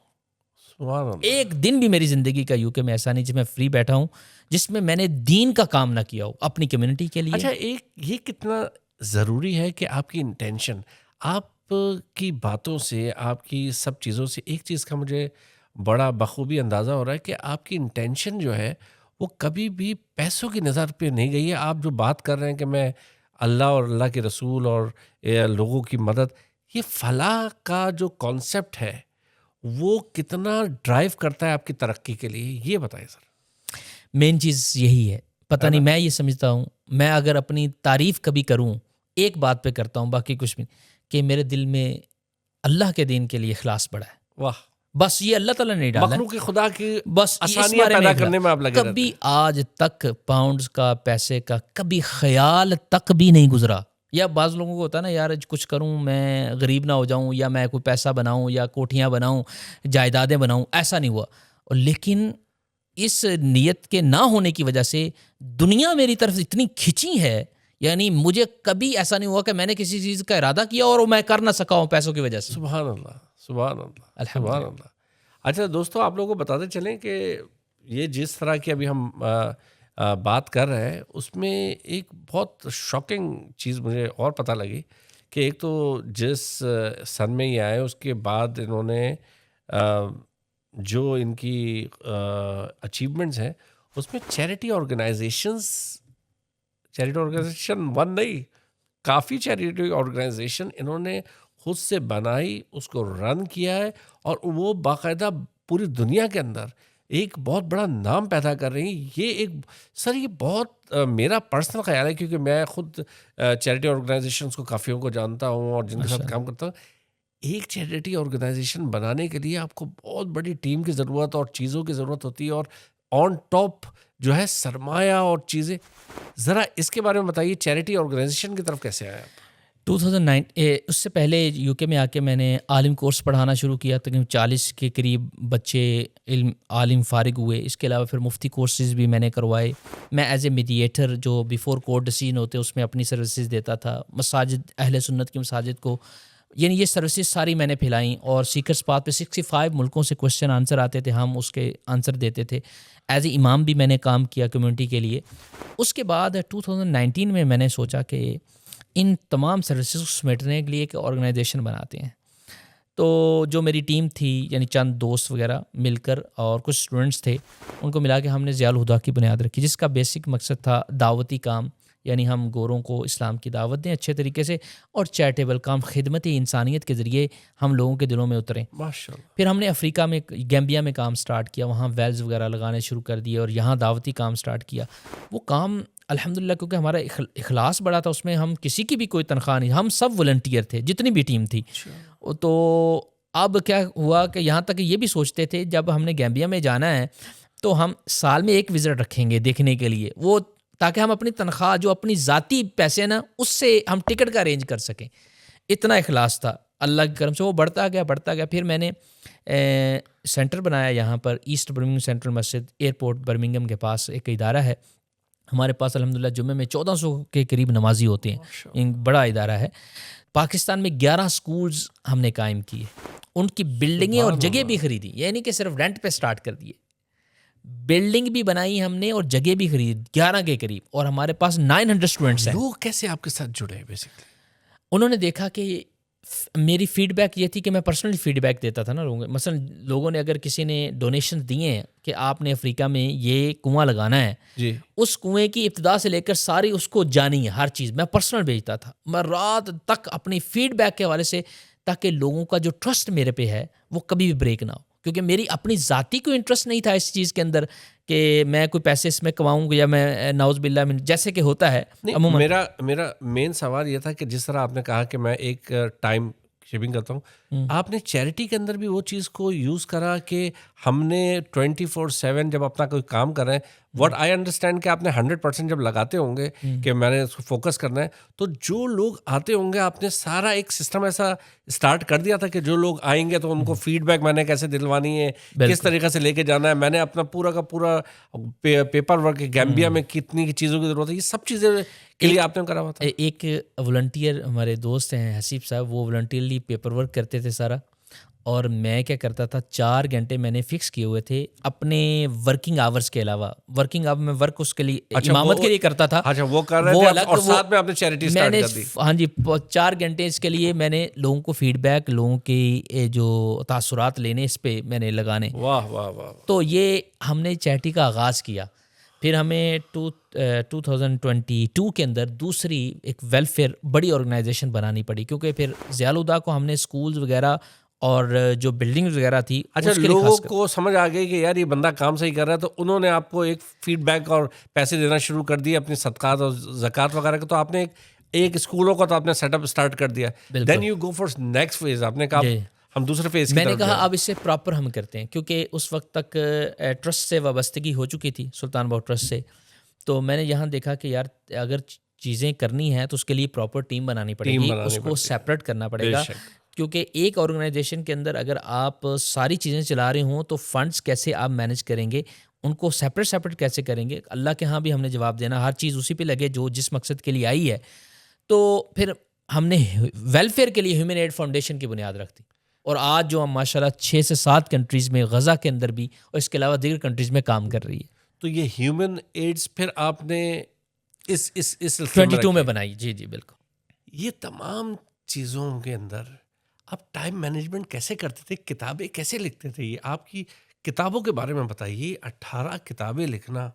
ایک دن بھی میری زندگی کا یو کے میں ایسا نہیں جس میں فری بیٹھا ہوں جس میں نے دین کا کام نہ کیا ہو اپنی کمیونٹی کے لیے. اچھا، ایک یہ کتنا ضروری ہے کہ آپ کی انٹینشن، آپ کی باتوں سے، آپ کی سب چیزوں سے ایک چیز کا مجھے بڑا بخوبی اندازہ ہو رہا ہے کہ آپ کی انٹینشن جو ہے وہ کبھی بھی پیسوں کی نظر پہ نہیں گئی ہے. آپ جو بات کر رہے ہیں کہ میں اللہ اور اللہ کے رسول اور لوگوں کی مدد، یہ فلاح کا جو کانسیپٹ ہے وہ کتنا ڈرائیو کرتا ہے آپ کی ترقی کے لیے، یہ بتائیں سر. مین چیز یہی ہے. پتہ نہیں، میں یہ سمجھتا ہوں میں اگر اپنی تعریف کبھی کروں ایک بات پہ کرتا ہوں، باقی کچھ بھی، کہ میرے دل میں اللہ کے دین کے لیے اخلاص بڑا ہے. واہ، بس یہ اللہ تعالیٰ نے ڈالا ہے. مخلوق خدا کی بس آسانیاں پیدا کرنے میں آپ لگے رہتے ہیں. کبھی آج تک پاؤنڈز کا، پیسے کا کبھی خیال تک بھی نہیں گزرا. یا بعض لوگوں کو ہوتا ہے نا، یار کچھ کروں میں غریب نہ ہو جاؤں، یا میں کوئی پیسہ بناؤں، یا کوٹھیاں بناؤں، جائیدادیں بناؤں، ایسا نہیں ہوا. لیکن اس نیت کے نہ ہونے کی وجہ سے دنیا میری طرف اتنی کھینچی ہے، یعنی مجھے کبھی ایسا نہیں ہوا کہ میں نے کسی چیز کا ارادہ کیا اور میں کر نہ سکا ہوں پیسوں کی وجہ سے. سبحان اللہ، سبحان اللہ، سبحان اللہ. اچھا دوستو، آپ لوگوں کو بتاتے چلیں کہ یہ جس طرح کی ابھی ہم بات کر رہے ہیں اس میں ایک بہت شاکنگ چیز مجھے اور پتہ لگی کہ ایک تو جس سن میں یہ آئے اس کے بعد انہوں نے جو ان کی اچیومنٹس ہیں اس میں چیریٹی آرگنائزیشن ون نہیں، کافی چیریٹی آرگنائزیشن انہوں نے خود سے بنائی، اس کو رن کیا ہے، اور وہ باقاعدہ پوری دنیا کے اندر ایک بہت بڑا نام پیدا کر رہی ہیں. یہ ایک سر، یہ بہت میرا پرسنل خیال ہے، کیونکہ میں خود چیریٹی آرگنائزیشنس کو کافیوں کو جانتا ہوں اور جن کے ساتھ کام کرتا ہوں. ایک چیریٹی آرگنائزیشن بنانے کے لیے آپ کو بہت بڑی ٹیم کی ضرورت اور چیزوں کی ضرورت ہوتی ہے، اور آن ٹاپ جو ہے سرمایہ اور چیزیں. ذرا اس کے بارے میں بتائیے، چیریٹی آرگنائزیشن کی طرف کیسے آیا آپ؟ 2009 اس سے پہلے یو کے میں آ کے میں نے عالم کورس پڑھانا شروع کیا. تقریباً 40 کے قریب بچے عالم فارغ ہوئے. اس کے علاوہ پھر مفتی کورسز بھی میں نے کروائے. میں ایز اے میڈیٹر جو بیفور کورٹ ڈیسیژن ہوتے اس میں اپنی سروسز دیتا تھا. مساجد، اہل سنت کی مساجد کو، یعنی یہ سروسز ساری میں نے پھیلائیں. اور سیکرز پاتھ پہ 65 ملکوں سے کوشچن آنسر آتے تھے، ہم اس کے آنسر دیتے تھے. ایز اے امام بھی میں نے کام کیا کمیونٹی کے لیے. اس کے بعد 2019 میں نے سوچا کہ ان تمام سروسز کو سمیٹنے کے لیے ایک آرگنائزیشن بناتے ہیں. تو جو میری ٹیم تھی، یعنی چند دوست وغیرہ مل کر اور کچھ اسٹوڈنٹس تھے، ان کو ملا کے ہم نے ضیاء الہدیٰ کی بنیاد رکھی، جس کا بیسک مقصد تھا دعوتی کام، یعنی ہم گوروں کو اسلام کی دعوت دیں اچھے طریقے سے، اور چیریٹیبل کام، خدمت انسانیت کے ذریعے ہم لوگوں کے دلوں میں اتریں. ماشاءاللہ. پھر ہم نے افریقہ میں گیمبیا میں کام سٹارٹ کیا، وہاں ویلز وغیرہ لگانے شروع کر دیے، اور یہاں دعوتی کام سٹارٹ کیا. وہ کام الحمدللہ کیونکہ ہمارا اخلاص بڑا تھا، اس میں ہم کسی کی بھی کوئی تنخواہ نہیں، ہم سب والنٹیئر تھے جتنی بھی ٹیم تھی. تو اب کیا ہوا کہ یہاں تک یہ بھی سوچتے تھے جب ہم نے گیمبیا میں جانا ہے تو ہم سال میں ایک وزٹ رکھیں گے دیکھنے کے لیے، وہ تاکہ ہم اپنی تنخواہ جو اپنی ذاتی پیسے نا اس سے ہم ٹکٹ کا ارینج کر سکیں. اتنا اخلاص تھا. اللہ کے کرم سے وہ بڑھتا گیا. پھر میں نے سینٹر بنایا یہاں پر، ایسٹ برمنگھم سینٹرل مسجد، ایئرپورٹ برمنگھم کے پاس ایک ادارہ ہے ہمارے پاس. الحمدللہ جمعے میں 1400 کے قریب نمازی ہوتے ہیں. بڑا ادارہ ہے. پاکستان میں 11 سکولز ہم نے قائم کیے، ان کی بلڈنگیں اور جگہ بھی خریدی، یعنی کہ صرف رینٹ پہ سٹارٹ کر دیے. بلڈنگ بھی بنائی ہم نے اور جگہ بھی خرید 11 کے قریب، اور ہمارے پاس 900 اسٹوڈنٹس ہیں. لوگ کیسے آپ کے ساتھ جڑے ہیں بیسکلی؟ انہوں نے دیکھا کہ میری فیڈ بیک یہ تھی کہ میں پرسنلی فیڈ بیک دیتا تھا نا لوگوں کو. مثلا لوگوں نے اگر کسی نے ڈونیشن دیے ہیں کہ آپ نے افریقہ میں یہ کنواں لگانا ہے جی، اس کنویں کی ابتدا سے لے کر ساری اس کو جانی ہے، ہر چیز میں پرسنل بھیجتا تھا. میں رات تک اپنی فیڈ بیک کے حوالے سے، تاکہ لوگوں کا جو ٹرسٹ میرے پہ ہے وہ کبھی بھی بریک نہ ہو. کیونکہ میری اپنی ذاتی کوئی انٹرسٹ نہیں تھا اس چیز کے اندر کہ میں کوئی پیسے اس میں کماؤں گا یا میں نعوذ باللہ من جیسے کہ ہوتا ہے عموماً. میرا مین سوال یہ تھا کہ جس طرح آپ نے کہا کہ میں ایک ٹائم شپنگ کرتا ہوں, آپ نے چیریٹی کے اندر بھی وہ چیز کو یوز کرا کہ ہم نے 24/7 جب اپنا کوئی کام کر رہے ہیں, واٹ آئی انڈرسٹینڈ کہ آپ نے 100% جب لگاتے ہوں گے کہ میں نے اس کو فوکس کرنا ہے, تو جو لوگ آتے ہوں گے آپ نے سارا ایک سسٹم ایسا اسٹارٹ کر دیا تھا کہ جو لوگ آئیں گے تو ان کو فیڈ بیک میں نے کیسے دلوانی ہے, کس طریقے سے لے کے جانا ہے, میں نے اپنا پورا کا پورا پیپر ورک, گیمبیا میں کتنی چیزوں کی ضرورت ہے, یہ سب چیزیں کے لیے آپ نے کرا ہوا تھا. ایک والنٹیئر ہمارے دوست ہیں حسیب صاحب, وہ والنٹیئرلی پیپر ورک کرتے تھے سارا, اور میں کیا کرتا تھا 4 گھنٹے میں نے فکس کیے ہوئے تھے اپنے ورکنگ آورس کے علاوہ. ورکنگ آور میں ورک اس کے لیے امامت کے لیے کرتا تھا. اچھا, وہ کر رہے تھے اور ساتھ میں آپ نے چیریٹی اسٹارٹ کر دی. ہاں جی, 4 گھنٹے اس کے لیے میں نے لوگوں کو فیڈ بیک, لوگوں کے جو تاثرات لینے اس پہ میں نے لگانے. واہ واہ واہ. تو یہ ہم نے چیریٹی کا آغاز کیا. پھر ہمیں 2022 کے اندر دوسری ایک ویلفیئر بڑی آرگنائزیشن بنانی پڑی, کیونکہ پھر ضیاء الہدیٰ کو ہم نے اسکولز وغیرہ اور جو بلڈنگز وغیرہ تھی, اچھا لوگوں کو سمجھ آ گئی کہ یار یہ بندہ کام صحیح کر رہا ہے, تو انہوں نے آپ کو ایک فیڈ بیک اور پیسے دینا شروع کر دیے اپنی صدقات اور زکوٰۃ وغیرہ کے. تو آپ نے ایک اسکولوں کا تو آپ نے سیٹ اپ اسٹارٹ کر دیا. Then you go for next phase. آپ نے کہا ہم دوسرے فیز. میں نے کہا اب اس سے پراپر ہم کرتے ہیں, کیونکہ اس وقت تک ٹرسٹ سے وابستگی ہو چکی تھی, سلطان باؤ ٹرسٹ سے. تو میں نے یہاں دیکھا کہ یار اگر چیزیں کرنی ہیں تو اس کے لیے پراپر ٹیم بنانی پڑے گی, اس کو سیپریٹ کرنا پڑے گا. کیونکہ ایک آرگنائزیشن کے اندر اگر آپ ساری چیزیں چلا رہے ہوں تو فنڈز کیسے آپ مینیج کریں گے, ان کو سیپریٹ کیسے کریں گے. اللہ کے ہاں بھی ہم نے جواب دینا, ہر چیز اسی پہ لگے جو جس مقصد کے لیے آئی ہے. تو پھر ہم نے ویلفیئر کے لیے ہیومن ایڈ فاؤنڈیشن کی بنیاد رکھ دی, اور آج جو ہم ماشاء اللہ 6 سے 7 کنٹریز میں, غزہ کے اندر بھی اور اس کے علاوہ دیگر کنٹریز میں کام کر رہی ہے. تو یہ ہیومن ایڈز پھر آپ نے اس 22 میں بنائی. جی جی بالکل. یہ تمام چیزوں کے اندر آپ ٹائم مینجمنٹ کیسے کرتے تھے, کتابیں کیسے لکھتے تھے؟ یہ آپ کی کتابوں کے بارے میں بتائیے. 18 کتابیں لکھنا,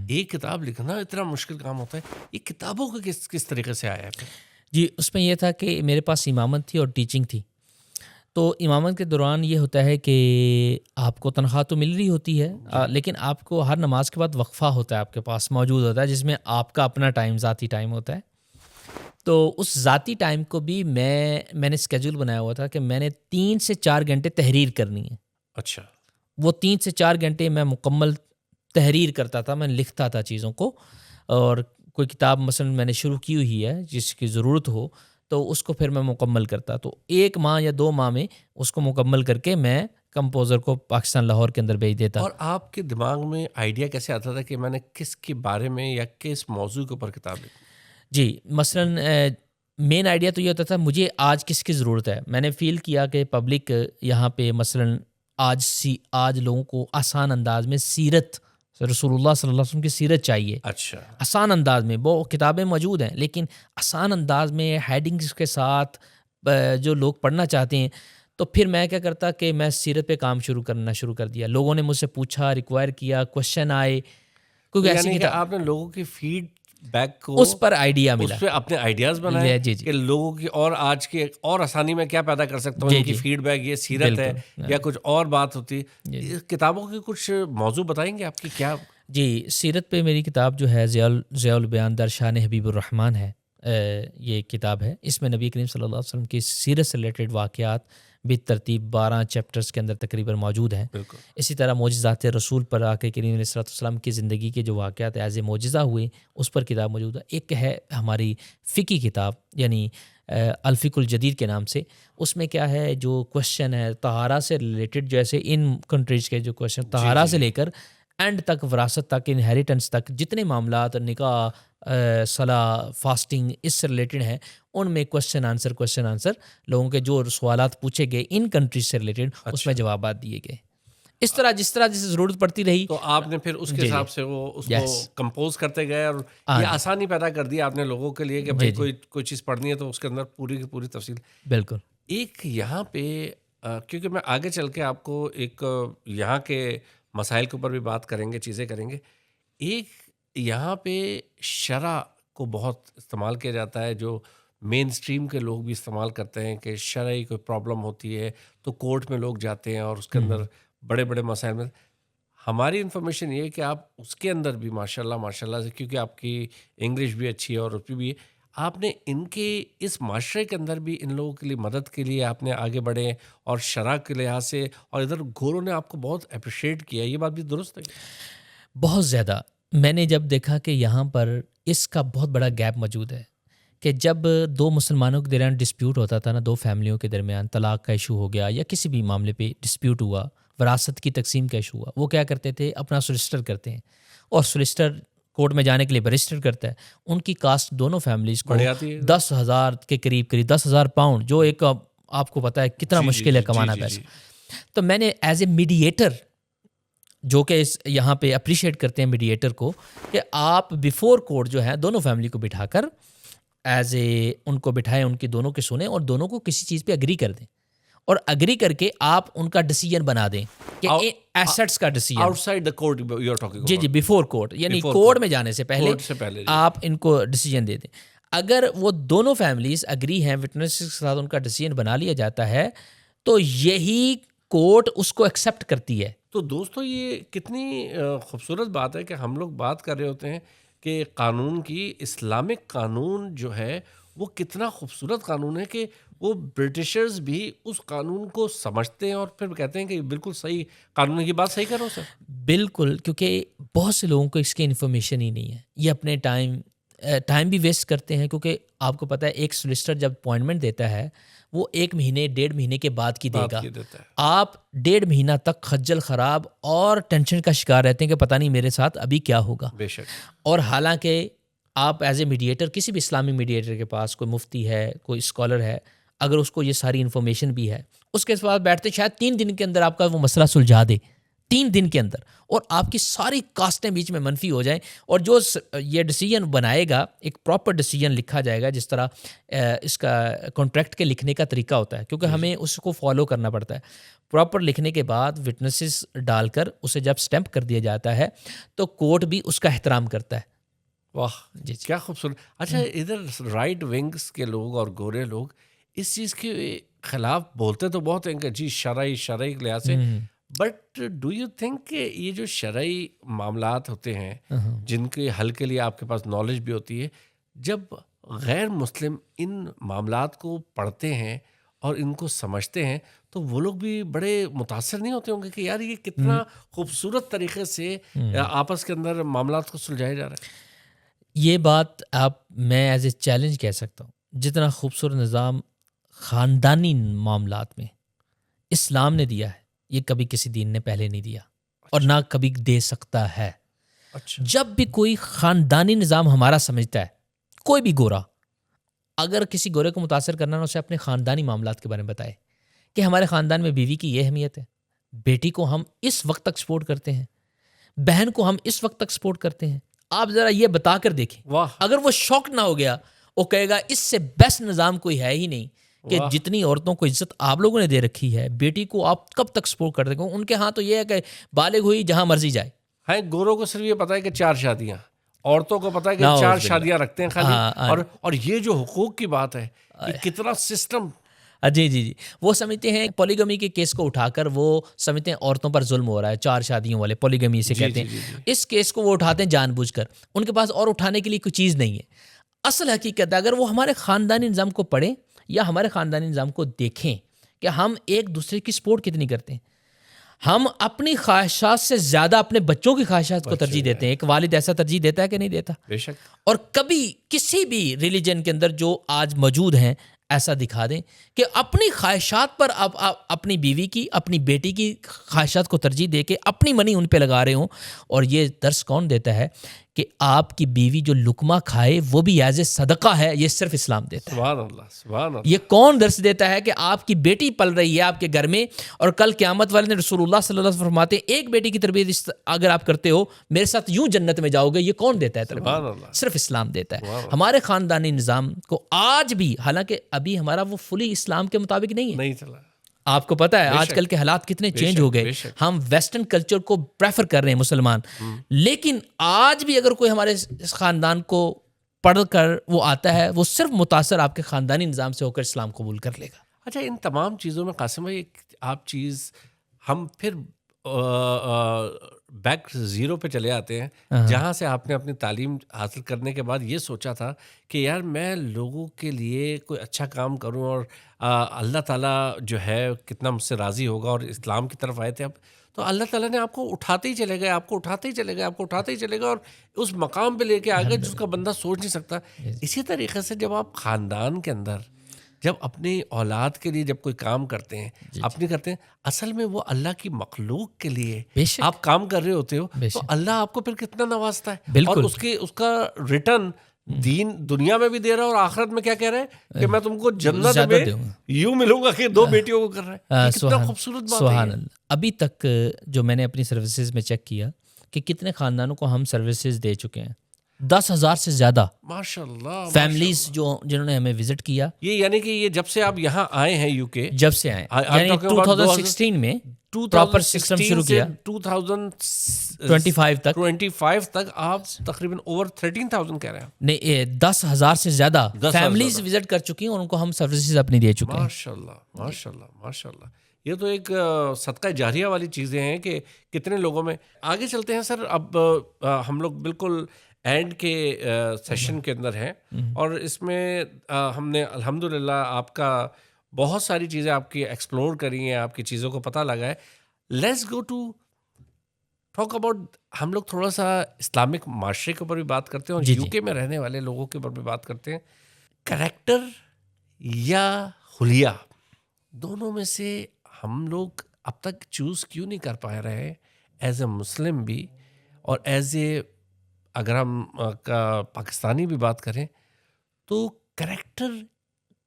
ایک کتاب لکھنا اتنا مشکل کام ہوتا ہے, یہ کتابوں کا کس طریقے سے آیا ہے؟ جی اس میں یہ تھا کہ میرے پاس امامت تھی اور ٹیچنگ تھی. تو امامت کے دوران یہ ہوتا ہے کہ آپ کو تنخواہ تو مل رہی ہوتی ہے, لیکن آپ کو ہر نماز کے بعد وقفہ ہوتا ہے, آپ کے پاس موجود ہوتا ہے, جس میں آپ کا اپنا ٹائم, ذاتی ٹائم ہوتا ہے. تو اس ذاتی ٹائم کو بھی میں نے اسکیجول بنایا ہوا تھا کہ میں نے 3 سے 4 گھنٹے تحریر کرنی ہے. اچھا. وہ 3 سے 4 گھنٹے میں مکمل تحریر کرتا تھا, میں لکھتا تھا چیزوں کو. اور کوئی کتاب مثلا میں نے شروع کی ہوئی ہے جس کی ضرورت ہو تو اس کو پھر میں مکمل کرتا. تو 1 ماہ یا 2 ماہ میں اس کو مکمل کر کے میں کمپوزر کو پاکستان لاہور کے اندر بھیج دیتا. اور آپ کے دماغ میں آئیڈیا کیسے آتا تھا کہ میں نے کس کے بارے میں یا کس موضوع کے اوپر کتاب لکھی؟ جی مثلاً مین آئیڈیا تو یہ ہوتا تھا مجھے آج کس کی ضرورت ہے. میں نے فیل کیا کہ پبلک یہاں پہ مثلاً آج لوگوں کو آسان انداز میں سیرت رسول اللہ صلی اللہ علیہ وسلم کی سیرت چاہیے. اچھا. آسان انداز میں, وہ کتابیں موجود ہیں لیکن آسان انداز میں ہیڈنگز کے ساتھ جو لوگ پڑھنا چاہتے ہیں. تو پھر میں کیا کرتا کہ میں سیرت پہ کام کرنا شروع کر دیا. لوگوں نے مجھ سے پوچھا, ریکوائر کیا, کوشچن آئے, کیونکہ ایسی کہ آپ نے لوگوں کی فیڈ بیک کو اس پر آئیڈیا ملا, اس پہ اپنے آئیڈیاز بنائے کہ لوگوں کی اور آج کے اور آسانی میں کیا پیدا کر سکتا ہوں. ان کی فیڈ بیک یہ سیرت ہے یا کچھ اور بات ہوتی. کتابوں کے کچھ موضوع بتائیں گے آپ کی کیا؟ جی سیرت پہ میری کتاب جو ہے ضیاء البیان در شان حبیب الرحمن ہے. یہ کتاب ہے, اس میں نبی کریم صلی اللہ علیہ وسلم کی سیرت سے ریلیٹڈ واقعات بالترتیب 12 چیپٹرز کے اندر تقریباً موجود ہیں. اسی طرح معجزات رسول پر آقا کریم علیہ الصلوۃ والسلام کی زندگی کے جو واقعات ایز اے معجزہ ہوئے اس پر کتاب موجود ہے. ایک ہے ہماری فقی کتاب یعنی الفقہ الجدید کے نام سے. اس میں کیا ہے جو کوشچن ہے طہارہ سے ریلیٹڈ, جیسے ان کنٹریز کے جو کوشچن طہارہ سے لے کر اینڈ تک, وراثت تک, انہیریٹنس تک, جتنے معاملات نکاح, صلاح, فاسٹنگ اس سے ریلیٹڈ ہیں, ان میں کوشچن آنسر لوگوں کے جو سوالات پوچھے گئے ان کنٹریز سے ریلیٹڈ, اس میں جوابات دیے گئے. اس طرح جس ضرورت پڑتی رہی تو آپ نے پھر اس کے حساب سے وہ اس کو کمپوز کرتے گئے اور یہ آسانی پیدا کر دی آپ نے لوگوں کے لیے کہ بھائی کوئی چیز پڑھنی ہے تو اس کے اندر پوری کی پوری تفصیل. بالکل. ایک یہاں پہ کیونکہ میں آگے چل کے آپ کو ایک یہاں کے مسائل کے اوپر بھی بات کریں گے, چیزیں کریں گے. ایک یہاں پہ شرع کو بہت استعمال کیا جاتا ہے, جو مین اسٹریم کے لوگ بھی استعمال کرتے ہیں کہ شرعی کوئی پرابلم ہوتی ہے تو کورٹ میں لوگ جاتے ہیں اور اس کے اندر بڑے بڑے مسائل میں. ہماری انفارمیشن یہ ہے کہ آپ اس کے اندر بھی ماشاء اللہ سے، کیونکہ آپ کی انگلش بھی اچھی ہے اور اردو بھی ہے، آپ نے ان کے اس معاشرے کے اندر بھی ان لوگوں کے لیے مدد کے لیے آپ نے آگے بڑھے، اور شرح کے لحاظ سے، اور ادھر گوروں نے آپ کو بہت اپریشیٹ کیا. یہ بات بھی درست ہے. بہت زیادہ. میں نے جب دیکھا کہ یہاں پر اس کا بہت بڑا گیپ موجود ہے کہ جب دو مسلمانوں کے درمیان ڈسپیوٹ ہوتا تھا نا، دو فیملیوں کے درمیان طلاق کا ایشو ہو گیا یا کسی بھی معاملے پہ ڈسپیوٹ ہوا، وراثت کی تقسیم کا ایشو ہوا، وہ کیا کرتے تھے، اپنا سولسٹر کرتے ہیں، اور سولسٹر کورٹ میں جانے کے لیے برسٹر کرتا ہے. ان کی کاسٹ دونوں فیملیز کو بڑھ جاتی ہے. 10,000 کے قریب 10,000 پاؤنڈ، جو ایک آپ کو پتہ ہے کتنا مشکل ہے کمانا پیسہ. تو میں نے ایز اے میڈیٹر، جو کہ یہاں پہ اپریشیٹ کرتے ہیں میڈیٹر کو، کہ آپ بیفور کورٹ جو ہے دونوں فیملی کو بٹھا کر ایز اے ان کو بٹھائیں، ان کی دونوں کے سنیں اور دونوں کو کسی چیز پہ اگری کر دیں، اور اگری کر کے آپ ان کا ڈیسیجن بنا دیں کہ ایسٹس کا decision outside the court you are talking. جی بیفور کورٹ، یعنی کورٹ میں جانے سے پہلے آپ ان کو ڈیسیجن دے دیں. اگر وہ دونوں فیملیز اگری ہیں، وٹنس کے ساتھ ان کا ڈیسیجن بنا لیا جاتا ہے، تو یہی کورٹ اس کو ایکسیپٹ کرتی ہے. تو دوستو یہ کتنی خوبصورت بات ہے کہ ہم لوگ بات کر رہے ہوتے ہیں کہ قانون کی، اسلامک قانون جو ہے وہ کتنا خوبصورت قانون ہے کہ وہ برٹشرز بھی اس قانون کو سمجھتے ہیں اور پھر کہتے ہیں کہ بالکل صحیح قانون ہے. یہ بات صحیح کرو سر. بالکل، کیونکہ بہت سے لوگوں کو اس کی انفارمیشن ہی نہیں ہے. یہ اپنے ٹائم بھی ویسٹ کرتے ہیں، کیونکہ آپ کو پتہ ہے ایک سولسٹر جب اپوائنٹمنٹ دیتا ہے وہ 1 مہینے 1.5 مہینے کے بعد کی دے گا. آپ 1.5 مہینہ تک خجل خراب اور ٹینشن کا شکار رہتے ہیں کہ پتہ نہیں میرے ساتھ ابھی کیا ہوگا. بے شک. اور حالانکہ آپ ایز اے میڈیٹر، کسی بھی اسلامی میڈیٹر کے پاس کوئی مفتی ہے، کوئی اسکالر ہے، اگر اس کو یہ ساری انفارمیشن بھی ہے، اس کے بعد بیٹھتے شاید 3 دن کے اندر آپ کا وہ مسئلہ سلجھا دے، 3 دن کے اندر، اور آپ کی ساری کاسٹیں بیچ میں منفی ہو جائیں. اور جو یہ ڈیسیجن بنائے گا، ایک پراپر ڈیسیجن لکھا جائے گا، جس طرح اس کا کانٹریکٹ کے لکھنے کا طریقہ ہوتا ہے، کیونکہ ہمیں اس کو فالو کرنا پڑتا ہے. پراپر لکھنے کے بعد وٹنسز ڈال کر اسے جب اسٹیمپ کر دیا جاتا ہے تو کورٹ بھی اس کا احترام کرتا ہے. واہ جی، کیا خوبصورت. اچھا، ادھر رائٹ ونگس کے لوگ اور گورے لوگ اس چیز کے خلاف بولتے تو بہت ہیں کہ جی شرعی کے لحاظ سے، بٹ ڈو یو تھنک کہ یہ جو شرعی معاملات ہوتے ہیں جن کے حل کے لیے آپ کے پاس نالج بھی ہوتی ہے، جب غیر مسلم ان معاملات کو پڑھتے ہیں اور ان کو سمجھتے ہیں تو وہ لوگ بھی بڑے متاثر نہیں ہوتے ہوں گے کہ یار یہ کتنا خوبصورت طریقے سے آپس کے اندر معاملات کو سلجھایا جا رہا ہے. یہ بات میں ایز اے چیلنج کہہ سکتا ہوں. جتنا خوبصورت نظام خاندانی معاملات میں اسلام نے دیا ہے، یہ کبھی کسی دین نے پہلے نہیں دیا اور نہ کبھی دے سکتا ہے. جب بھی کوئی خاندانی نظام ہمارا سمجھتا ہے، کوئی بھی گورا اگر کسی گورے کو متاثر کرنا ہے، اسے اپنے خاندانی معاملات کے بارے میں بتائے کہ ہمارے خاندان میں بیوی کی یہ اہمیت ہے، بیٹی کو ہم اس وقت تک سپورٹ کرتے ہیں، بہن کو ہم اس وقت تک سپورٹ کرتے ہیں. آپ ذرا یہ بتا کر دیکھیں. اگر وہ شوق نہ ہو گیا، وہ کہے گا اس سے بیسٹ نظام کوئی ہے ہی نہیں کہ جتنی عورتوں کو عزت آپ لوگوں نے دے رکھی ہے، بیٹی کو آپ کب تک سپورٹ کر دیں. ان کے ہاں تو یہ ہے کہ بالغ ہوئی جہاں مرضی جائے. ہاں، گوروں کو صرف یہ پتا ہے کہ 4 شادیاں، عورتوں کو پتا ہے کہ 4 شادیاں رکھتے ہیں خالی. اور یہ جو حقوق کی بات ہے، یہ کتنا سسٹم. جی وہ سمجھتے ہیں پولیگمی کے کیس کو اٹھا کر، وہ سمجھتے ہیں عورتوں پر ظلم ہو رہا ہے، 4 شادیوں والے پولیگمی سے کہتے ہیں. اس کیس کو وہ اٹھاتے ہیں جان بوجھ کر، ان کے پاس اور اٹھانے کے لیے کوئی چیز نہیں ہے. اصل حقیقت ہے، اگر وہ ہمارے خاندانی نظام کو پڑھیں یا ہمارے خاندانی نظام کو دیکھیں کہ ہم ایک دوسرے کی سپورٹ کتنی کرتے ہیں. ہم اپنی خواہشات سے زیادہ اپنے بچوں کی خواہشات کو ترجیح دیتے ہیں. ایک والد ایسا ترجیح دیتا ہے کہ نہیں دیتا؟ بے شک. اور کبھی کسی بھی ریلیجن کے اندر جو آج موجود ہیں ایسا دکھا دیں کہ اپنی خواہشات پر اپنی بیوی کی، اپنی بیٹی کی خواہشات کو ترجیح دے کے اپنی منی ان پہ لگا رہے ہوں. اور یہ درس کون دیتا ہے کہ آپ کی بیوی جو لقمہ کھائے وہ بھی ایز اے صدقہ ہے، یہ صرف اسلام دیتا ہے. سبحان اللہ، سبحان اللہ. یہ کون درس دیتا ہے کہ آپ کی بیٹی پل رہی ہے آپ کے گھر میں، اور کل قیامت والے نے رسول اللہ صلی اللہ علیہ وسلم فرماتے ہیں ایک بیٹی کی تربیت اگر آپ کرتے ہو میرے ساتھ یوں جنت میں جاؤ گے. یہ کون دیتا ہے تربیت؟ صرف اسلام دیتا ہے. ہمارے خاندانی نظام کو آج بھی، حالانکہ ابھی ہمارا وہ فلی اسلام کے مطابق نہیں ہے، نہیں چلا. آپ کو پتا ہے آج کل کے حالات کتنے چینج ہو گئے. ہم ویسٹرن کلچر کو پریفر کر رہے ہیں مسلمان، لیکن آج بھی اگر کوئی ہمارے خاندان کو پڑھ کر وہ آتا ہے، وہ صرف متاثر آپ کے خاندانی نظام سے ہو کر اسلام قبول کر لے گا. اچھا، ان تمام چیزوں میں قاسم بھائی ایک آپ چیز ہم پھر بیک زیرو پہ چلے آتے ہیں جہاں سے آپ نے اپنی تعلیم حاصل کرنے کے بعد یہ سوچا تھا کہ یار میں لوگوں کے لیے کوئی اچھا کام کروں اور اللہ تعالیٰ جو ہے کتنا مجھ سے راضی ہوگا، اور اسلام کی طرف آئے تھے اب تو اللہ تعالیٰ نے آپ کو اٹھاتے ہی چلے گئے، آپ کو اٹھاتے ہی چلے گئے، آپ کو اٹھاتے ہی چلے گئے اور اس مقام پہ لے کے آ گئے جس کا بندہ سوچ نہیں سکتا۔ اسی طریقے سے جب آپ خاندان کے اندر جب اپنی اولاد کے لیے جب کوئی کام کرتے ہیں اپنی کرتے ہیں، اصل میں وہ اللہ کی مخلوق کے لیے آپ کام کر رہے ہوتے ہو، تو اللہ آپ کو پھر کتنا نوازتا ہے، اور اس کا ریٹرن دین دنیا میں بھی دے رہا ہے، اور آخرت میں کیا کہہ رہا ہے کہ میں تم کو جنت میں یوں ملوں گا کہ 2 بیٹیوں کو کر رہا ہے۔ کتنا خوبصورت بات ہے۔ ابھی تک جو میں نے اپنی سروسز میں چیک کیا کہ کتنے خاندانوں کو ہم سروسز دے چکے ہیں، 10,000 سے زیادہ ماشاء اللہ فیملیز جنہوں نے ہمیں وزٹ کیا۔ یہ یعنی کہ یہ جب سے آپ یہاں آئے ہیں یو کے، جب سے آئے یعنی 2016 میں پراپر سسٹم شروع کیا، 2025 تک آپ تقریباً اوور 13,000 کہہ رہے ہیں۔ نہیں، 10,000 سے زیادہ فیملیز وزٹ کر چکی ہیں اور ان کو ہم سروسز اپنی دے چکے ہیں۔ ماشاء اللہ ماشاء اللہ ماشاء اللہ، یہ تو ایک صدقہ جاریہ والی چیزیں ہیں کہ کتنے لوگوں میں۔ آگے چلتے ہیں سر، اب ہم لوگ بالکل اینڈ کے سیشن کے اندر ہیں، اور اس میں ہم نے الحمدللہ آپ کا بہت ساری چیزیں آپ کی ایکسپلور کری ہیں، آپ کی چیزوں کو پتہ لگا ہے۔ Let's go to talk about, ہم لوگ تھوڑا سا اسلامک معاشرے کے اوپر بھی بات کرتے ہیں، اور یو کے میں رہنے والے لوگوں کے اوپر بھی بات کرتے ہیں۔ کریکٹر یا حلیہ، دونوں میں سے ہم لوگ اب تک چوز کیوں نہیں کر پا رہے ہیں ایز اے مسلم بھی، اور ایز اے اگر ہم پاکستانی بھی بات کریں تو کریکٹر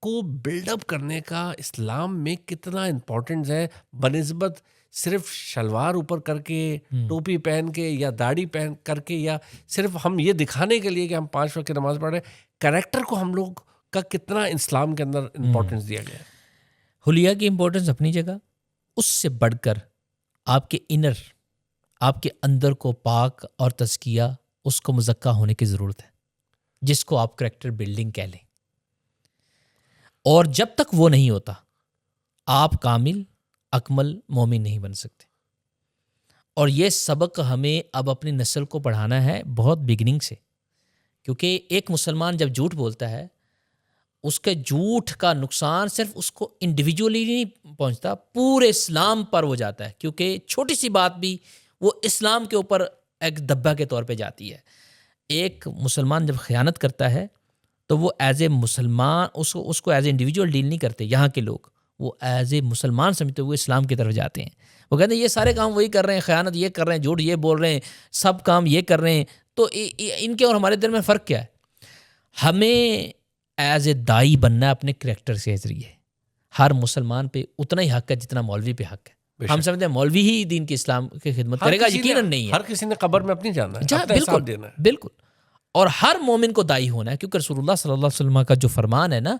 کو بلڈ اپ کرنے کا اسلام میں کتنا امپورٹنس ہے بنسبت صرف شلوار اوپر کر کے، ٹوپی پہن کے یا داڑھی پہن کر کے، یا صرف ہم یہ دکھانے کے لیے کہ ہم 5 وقت کی نماز پڑھ رہے ہیں۔ کریکٹر کو ہم لوگ کا کتنا اسلام کے اندر امپورٹنس دیا گیا ہے؟ حلیہ کی امپورٹنس اپنی جگہ، اس سے بڑھ کر آپ کے انر، آپ کے اندر کو پاک اور تزکیہ، اس کو مزکہ ہونے کی ضرورت ہے، جس کو آپ کریکٹر بلڈنگ کہہ لیں۔ اور جب تک وہ نہیں ہوتا آپ کامل اکمل مومن نہیں بن سکتے۔ اور یہ سبق ہمیں اب اپنی نسل کو پڑھانا ہے بہت بگننگ سے، کیونکہ ایک مسلمان جب جھوٹ بولتا ہے، اس کے جھوٹ کا نقصان صرف اس کو انڈیویجولی نہیں پہنچتا، پورے اسلام پر وہ جاتا ہے، کیونکہ چھوٹی سی بات بھی وہ اسلام کے اوپر ایک دبہ کے طور پہ جاتی ہے۔ ایک مسلمان جب خیانت کرتا ہے تو وہ ایز اے مسلمان اس کو ایز اے انڈیویجول ڈیل نہیں کرتے، یہاں کے لوگ وہ ایز اے مسلمان سمجھتے ہوئے اسلام کی طرف جاتے ہیں۔ وہ کہتے ہیں یہ سارے کام وہی کر رہے ہیں، خیانت یہ کر رہے ہیں، جھوٹ یہ بول رہے ہیں، سب کام یہ کر رہے ہیں، تو ان کے اور ہمارے درمیان فرق کیا ہے؟ ہمیں ایز اے دائی بننا ہے اپنے کریکٹر کے ذریعے۔ ہر مسلمان پہ اتنا ہی حق ہے جتنا مولوی پہ حق ہے۔ ہم سمجھتے ہیں مولوی ہی دین کی اسلام کی خدمت کرے گا، یقیناً نہیں ہے۔ ہر کسی نے قبر میں اپنی جانا ہے، اپنا حساب دینا ہے، بالکل۔ اور ہر مومن کو دائی ہونا ہے، کیونکہ رسول اللہ صلی اللہ علیہ وسلم کا جو فرمان ہے نا،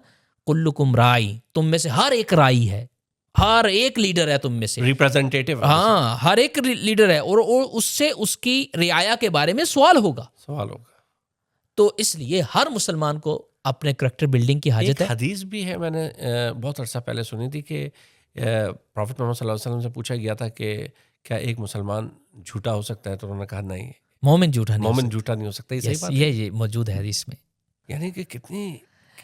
کلکم رائی، تم میں سے ہر ایک رائی ہے، ہر ایک لیڈر ہے تم میں سے، ریپرزینٹیٹیو، ہاں ہر ایک لیڈر ہے، اور اس سے اس کی رعایا کے بارے میں سوال ہوگا۔ تو اس لیے ہر مسلمان کو اپنے کریکٹر بلڈنگ کی حاجت ہے۔ ایک حدیث بھی ہے، میں نے بہت عرصہ پہلے سنی تھی کہ پروفٹ محمد صلی اللہ علیہ وسلم سے پوچھا گیا تھا کہ کیا ایک مسلمان جھوٹا ہو سکتا ہے، تو انہوں نے کہا نہیں، مومن جھوٹا نہیں ہو سکتا۔ یہ صحیح بات ہے، یہ موجود ہے حدیث میں۔ یعنی کہ کتنی،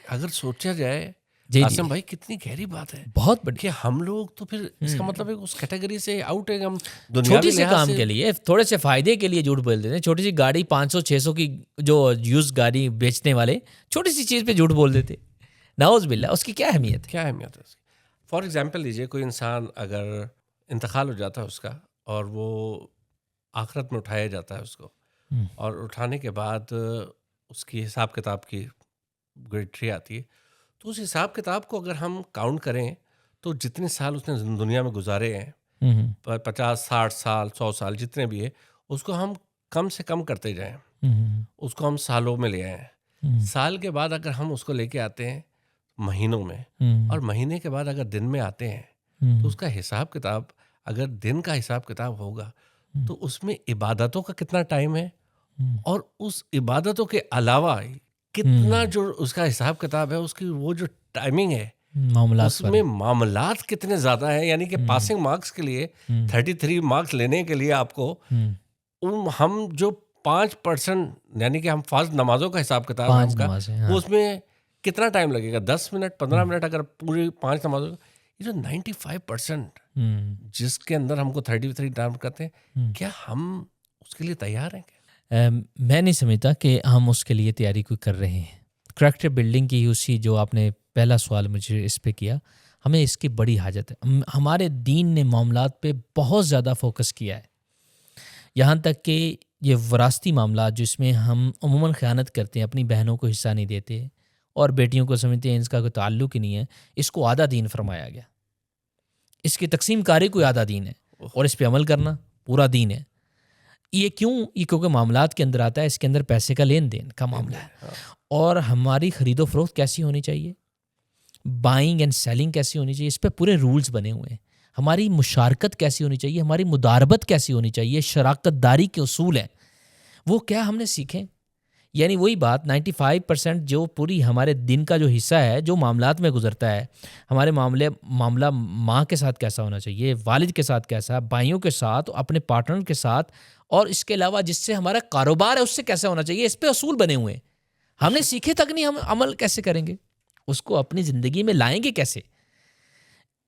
اگر سوچا جائے آسم بھائی، کتنی گہری بات ہے، بہت بڑی، کہ ہم لوگ تو پھر اس کا مطلب ہے اس کیٹیگری سے آؤٹ ہے، ہم چھوٹی سے کام کے لیے، تھوڑے سے فائدے کے لیے جھوٹ بول دیتے ہیں۔ چھوٹی سی گاڑی 500-600 کی جو یوز گاڑی بیچنے والے چھوٹی سی چیز پہ جھوٹ بول دیتے، نعوذ باللہ، اس کی کیا اہمیت ہے؟ کیا اہمیت ہے اس کی؟ فار ایگزامپل لیجیے، کوئی انسان اگر انتقال ہو جاتا ہے اس کا، اور وہ آخرت میں اٹھایا جاتا ہے اس کو، اور اٹھانے کے بعد اس کی حساب کتاب کی گریڈ آتی ہے، تو اس حساب کتاب کو اگر ہم کاؤنٹ کریں تو جتنے سال اس نے دنیا میں گزارے ہیں، 50 60 سال 100 سال جتنے بھی ہے، اس کو ہم کم سے کم کرتے جائیں، اس کو ہم سالوں میں لے آئیں۔ سال کے بعد اگر ہم اس کو لے کے آتے ہیں مہینوں میں، اور مہینے کے بعد اگر دن میں آتے ہیں، تو اس کا حساب کتاب، اگر دن کا حساب کتاب ہوگا تو اس میں عبادتوں کا کتنا ٹائم ہے، اور اس عبادتوں کے علاوہ کتنا جو اس کا حساب کتاب ہے، اس کی وہ جو ٹائمنگ ہے، معاملات اس میں معاملات کتنے زیادہ ہیں. یعنی کہ پاسنگ مارکس کے لیے 33 مارکس لینے کے لیے آپ کو ہم جو 5% یعنی کہ ہم فرض نمازوں کا حساب کتاب ہے ہم کا, وہ اس میں کتنا ٹائم لگے گا, 10 منٹ 15 منٹ اگر پوری 5 نمازوں کا. یہ جو 95% جس کے اندر ہم کو 33 ٹائم کرتے ہیں, کیا ہم اس کے لیے تیار ہیں کیا؟ میں نہیں سمجھتا کہ ہم اس کے لیے تیاری کوئی کر رہے ہیں. کریکٹر بلڈنگ کی اسی جو آپ نے پہلا سوال مجھے اس پہ کیا, ہمیں اس کی بڑی حاجت ہے. ہمارے دین نے معاملات پہ بہت زیادہ فوکس کیا ہے, یہاں تک کہ یہ وراثتی معاملات جس میں ہم عموماً خیانت کرتے ہیں, اپنی بہنوں کو حصہ نہیں دیتے اور بیٹیوں کو سمجھتے ہیں اس کا کوئی تعلق ہی نہیں ہے, اس کو آدھا دین فرمایا گیا. اس کی تقسیم کاری کوئی آدھا دین ہے اور اس پہ عمل کرنا پورا دین ہے. یہ کیوں؟ یہ کیونکہ معاملات کے اندر آتا ہے, اس کے اندر پیسے کا لین دین کا معاملہ ہے. اور ہماری خرید و فروخت کیسی ہونی چاہیے, بائنگ اینڈ سیلنگ کیسی ہونی چاہیے, اس پہ پورے رولز بنے ہوئے ہیں. ہماری مشارکت کیسی ہونی چاہیے, ہماری مداربت کیسی ہونی چاہیے, شراکت داری کے اصول ہیں وہ کیا ہم نے سیکھیں. یعنی وہی بات 95% جو پوری ہمارے دن کا جو حصہ ہے جو معاملات میں گزرتا ہے, ہمارے معاملہ ماں کے ساتھ کیسا ہونا چاہیے, والد کے ساتھ کیسا, بھائیوں کے ساتھ, اپنے پارٹنر کے ساتھ, اور اس کے علاوہ جس سے ہمارا کاروبار ہے اس سے کیسا ہونا چاہیے, اس پہ اصول بنے ہوئے ہیں. ہم نے سیکھے تک نہیں, ہم عمل کیسے کریں گے, اس کو اپنی زندگی میں لائیں گے کیسے,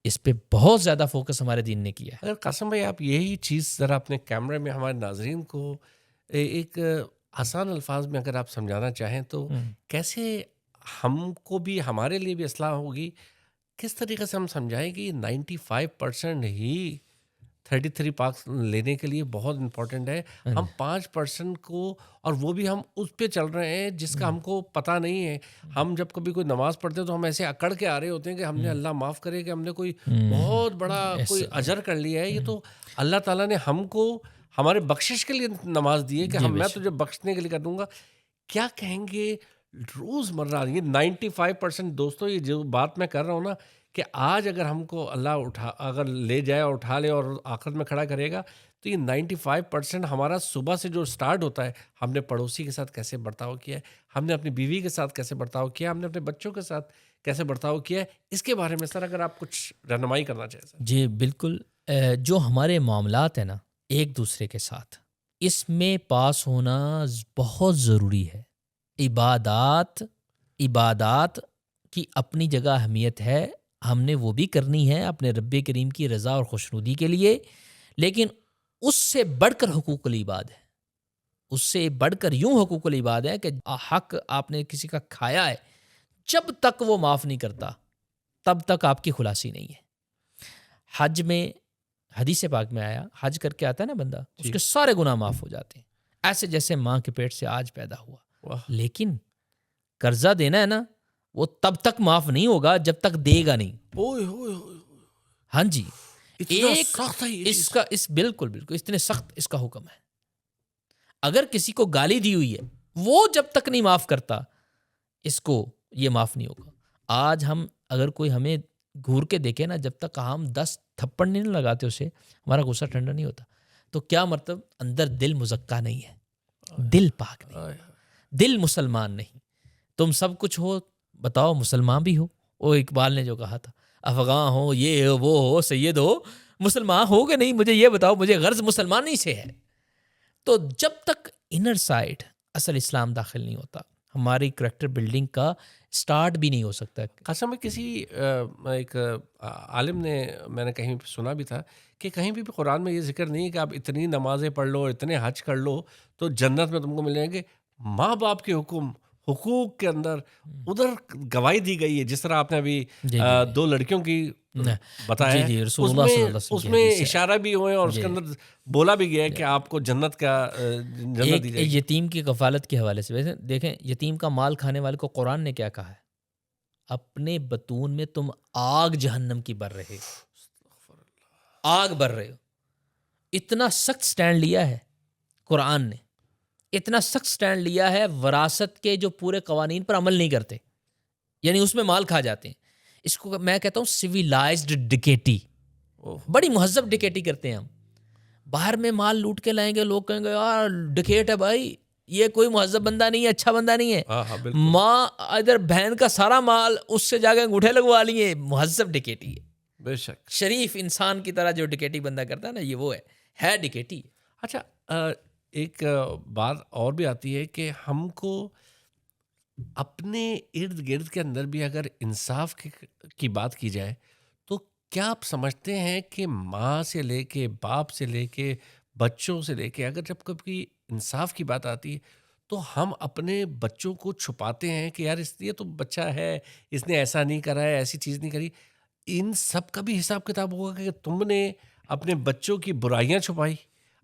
اس پہ بہت زیادہ فوکس ہمارے دین نے کیا ہے. اگر قاسم بھائی آپ یہی چیز ذرا اپنے کیمرے میں ہمارے ناظرین کو ایک آسان الفاظ میں اگر آپ سمجھانا چاہیں تو کیسے ہم کو بھی, ہمارے لیے بھی اصلاح ہوگی, کس طریقے سے ہم سمجھائیں کہ 95% ہی 33 مارکس لینے کے لیے بہت امپورٹنٹ ہے. ہم 5% کو, اور وہ بھی ہم اس پہ چل رہے ہیں جس کا ہم کو پتہ نہیں ہے. ہم جب کبھی کوئی نماز پڑھتے ہیں تو ہم ایسے اکڑ کے آ رہے ہوتے ہیں کہ ہم نے اللہ معاف کرے کہ ہم نے کوئی بہت بڑا کوئی اجر کر لیا ہے. یہ تو اللہ تعالیٰ نے ہم کو ہمارے بخشش کے لیے نماز دی ہے کہ میں تجھے بخشنے کے لیے کر دوں گا. کیا کہیں گے روز مرہ یہ 95% دوستوں, یہ جو بات میں کر رہا ہوں نا کہ آج اگر ہم کو اللہ اگر لے جائے اور اٹھا لے اور آخرت میں کھڑا کرے گا تو یہ 95% ہمارا صبح سے جو سٹارٹ ہوتا ہے, ہم نے پڑوسی کے ساتھ کیسے برتاؤ کیا ہے, ہم نے اپنی بیوی کے ساتھ کیسے برتاؤ کیا, ہم نے اپنے بچوں کے ساتھ کیسے برتاؤ کیا ہے, اس کے بارے میں سر اگر آپ کچھ رہنمائی کرنا چاہیں سر. جی بالکل. جو ہمارے معاملات ہیں نا ایک دوسرے کے ساتھ, اس میں پاس ہونا بہت ضروری ہے. عبادات کی اپنی جگہ اہمیت ہے, ہم نے وہ بھی کرنی ہے اپنے رب کریم کی رضا اور خوشنودی کے لیے, لیکن اس سے بڑھ کر حقوق العباد ہے. اس سے بڑھ کر یوں حقوق العباد ہے کہ حق آپ نے کسی کا کھایا ہے, جب تک وہ معاف نہیں کرتا تب تک آپ کی خلاصی نہیں ہے. حج میں حدیث پاک میں آیا, حج کر کے آتا ہے نا بندہ, اس کے سارے گناہ معاف ہو جاتے ہیں, ایسے جیسے ماں کے پیٹ سے آج پیدا ہوا. لیکن قرضہ دینا ہے نا, وہ تب تک معاف نہیں ہوگا جب تک دے گا نہیں. ہاں جی, ایک اس کا بالکل اتنے سخت اس کا حکم ہے. اگر کسی کو گالی دی ہوئی ہے وہ جب تک نہیں معاف کرتا اس کو یہ معاف نہیں ہوگا. آج ہم اگر کوئی ہمیں گھور کے دیکھے نا, جب تک ہم 10 تھپڑ نہیں لگاتے اسے, ہمارا غصہ ٹھنڈا نہیں ہوتا. تو کیا مطلب, اندر دل مزکا نہیں ہے, دل پاک نہیں, دل مسلمان نہیں. تم سب کچھ ہو, بتاؤ مسلمان بھی ہو. وہ اقبال نے جو کہا تھا, افغان ہو, یہ ہو, وہ ہو, سید ہو, مسلمان ہو کہ نہیں مجھے یہ بتاؤ, مجھے غرض مسلمانی سے ہے. تو جب تک انر سائڈ اصل اسلام داخل نہیں ہوتا, ہماری کریکٹر بلڈنگ کا سٹارٹ بھی نہیں ہو سکتا. قسم میں کسی ایک عالم نے, میں نے کہیں سنا بھی تھا کہ کہیں بھی قرآن میں یہ ذکر نہیں کہ آپ اتنی نمازیں پڑھ لو, اتنے حج کر لو تو جنت میں تم کو ملیں گے. ماں باپ کے حقوق کے اندر ادھر گواہی دی گئی ہے, جس طرح آپ نے ابھی 2 لڑکیوں کی بتایا ہے, اس میں اشارہ بھی ہوئے اور اس کے اندر بولا بھی گیا ہے کہ آپ کو جنت دی جائے گی. یتیم کی کفالت کے حوالے سے دیکھیں, یتیم کا مال کھانے والے کو قرآن نے کیا کہا ہے, اپنے بطون میں تم آگ جہنم کی بر رہے ہو, آگ بر رہے ہو. اتنا سخت سٹینڈ لیا ہے قرآن نے, اتنا سخت سٹینڈ لیا ہے. وراثت کے جو پورے قوانین پر عمل نہیں کرتے, یعنی اس میں مال کھا جاتے ہیں. اس کو میں کہتا ہوں سویلائزڈ ڈکیٹی, بڑی مہذب ڈکیٹی کرتے ہیں ہم. باہر میں مال لوٹ کے لائیں گے, لوگ کہیں گے یار ڈکیٹ ہے بھائی, یہ کوئی مہذب بندہ نہیں ہے, اچھا بندہ نہیں ہے. ہاں ہاں بالکل. ماں ادھر بہن کا سارا مال اس سے جا کے انگوٹھے لگوا لیے, مہذب ڈکیٹی ہے. بے شک. شریف انسان کی طرح جو ڈکیٹی بندہ کرتا ہے نا, یہ وہ ہے ڈکیٹی. اچھا ایک بات اور بھی آتی ہے کہ ہم کو اپنے ارد گرد کے اندر بھی اگر انصاف کی بات کی جائے تو کیا آپ سمجھتے ہیں کہ ماں سے لے کے باپ سے لے کے بچوں سے لے کے اگر جب کبھی انصاف کی بات آتی ہے تو ہم اپنے بچوں کو چھپاتے ہیں کہ یار یہ تو بچہ ہے, اس نے ایسا نہیں کرا ہے, ایسی چیز نہیں کری. ان سب کا بھی حساب کتاب ہوگا کہ تم نے اپنے بچوں کی برائیاں چھپائی,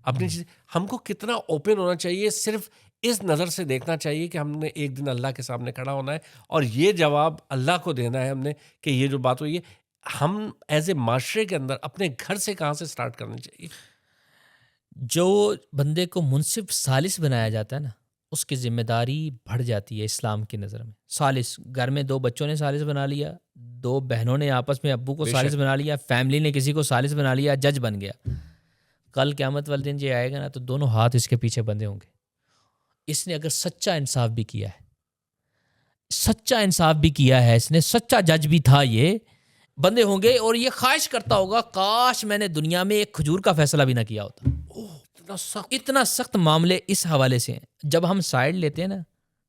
اپنی چیز. ہم کو کتنا اوپن ہونا چاہیے, صرف اس نظر سے دیکھنا چاہیے کہ ہم نے ایک دن اللہ کے سامنے کھڑا ہونا ہے اور یہ جواب اللہ کو دینا ہے ہم نے کہ یہ جو بات ہوئی ہے. ہم ایز اے معاشرے کے اندر اپنے گھر سے کہاں سے سٹارٹ کرنی چاہیے؟ جو بندے کو منصف ثالث بنایا جاتا ہے نا, اس کی ذمہ داری بڑھ جاتی ہے اسلام کی نظر میں. ثالث, گھر میں دو بچوں نے ثالث بنا لیا, دو بہنوں نے آپس میں ابو کو ثالث بنا لیا, فیملی نے کسی کو ثالث بنا لیا, جج بن گیا. کل قیامت والے دن یہ آئے گا نا تو دونوں ہاتھ اس کے پیچھے بندھے ہوں گے. اس نے اگر سچا انصاف بھی کیا ہے, سچا انصاف بھی کیا ہے, اس نے سچا جج بھی تھا, یہ بندے ہوں گے اور یہ خواہش کرتا ہوگا کاش میں نے دنیا میں ایک کھجور کا فیصلہ بھی نہ کیا ہوتا. اتنا سخت معاملے اس حوالے سے ہیں. جب ہم سائڈ لیتے ہیں نا,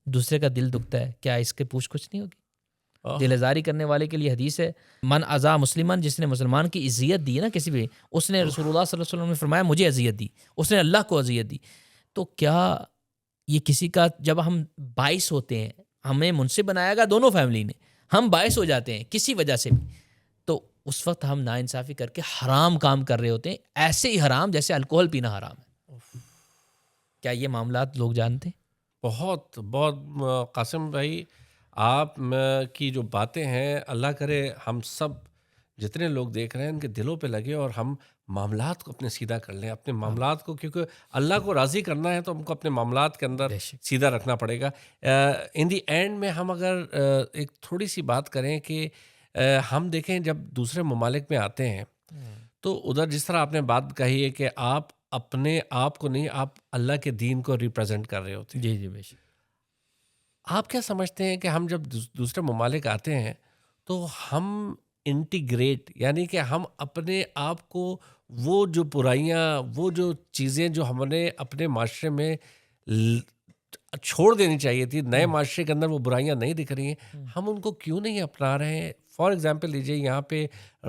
دوسرے کا دل دکھتا ہے. کیا اس کے پوچھ کچھ نہیں ہوگی؟ دل ازاری کرنے والے کے لیے حدیث ہے, من ازا مسلمان, جس نے مسلمان کی اذیت دی ہے نا کسی بھی, اس نے رسول اللہ صلی اللہ علیہ وسلم نے فرمایا مجھے اذیت دی, اس نے اللہ کو اذیت دی. تو کیا یہ کسی کا, جب ہم باعث ہوتے ہیں, ہمیں منصف بنایا گا دونوں فیملی نے, ہم باعث ہو جاتے ہیں کسی وجہ سے بھی, تو اس وقت ہم ناانصافی کر کے حرام کام کر رہے ہوتے ہیں, ایسے ہی حرام جیسے الکوہل پینا حرام ہے. کیا یہ معاملات لوگ جانتے ہیں؟ بہت بہت قاسم بھائی, آپ کی جو باتیں ہیں اللہ کرے ہم سب جتنے لوگ دیکھ رہے ہیں ان کے دلوں پہ لگے اور ہم معاملات کو اپنے سیدھا کر لیں, اپنے معاملات کو, کیونکہ اللہ کو راضی کرنا ہے تو ہم کو اپنے معاملات کے اندر سیدھا رکھنا پڑے گا. ان دی اینڈ میں ہم اگر ایک تھوڑی سی بات کریں کہ ہم دیکھیں جب دوسرے ممالک میں آتے ہیں تو ادھر جس طرح آپ نے بات کہی ہے کہ آپ اپنے آپ کو نہیں, آپ اللہ کے دین کو ریپرزینٹ کر رہے ہوتے ہیں. جی جی بے شک. آپ کیا سمجھتے ہیں کہ ہم جب دوسرے ممالک آتے ہیں تو ہم انٹیگریٹ, یعنی کہ ہم اپنے آپ کو وہ جو برائیاں, وہ جو چیزیں جو ہم نے اپنے معاشرے میں چھوڑ دینی چاہیے تھی, نئے معاشرے کے اندر وہ برائیاں نہیں دکھ رہی ہیں, ہم ان کو کیوں نہیں اپنا رہے ہیں؟ فار ایگزامپل لیجیے, یہاں پہ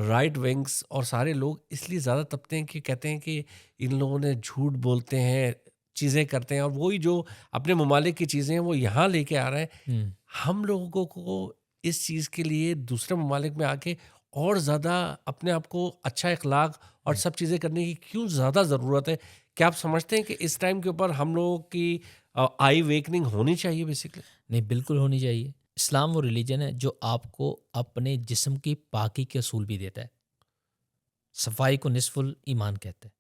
رائٹ ونگس اور سارے لوگ اس لیے زیادہ تپتے ہیں کہ کہتے ہیں کہ ان لوگوں نے جھوٹ بولتے ہیں, چیزیں کرتے ہیں, اور وہی جو اپنے ممالک کی چیزیں ہیں وہ یہاں لے کے آ رہے ہیں. ہم لوگوں کو اس چیز کے لیے دوسرے ممالک میں آ کے اور زیادہ اپنے آپ کو اچھا اخلاق اور سب چیزیں کرنے کی کیوں زیادہ ضرورت ہے؟ کیا آپ سمجھتے ہیں کہ اس ٹائم کے اوپر ہم لوگوں کی آئی ویکننگ ہونی چاہیے بیسکلی؟ نہیں, بالکل ہونی چاہیے. اسلام وہ ریلیجن ہے جو آپ کو اپنے جسم کی پاکی کے اصول بھی دیتا ہے. صفائی کو نصف الایمان کہتے ہیں.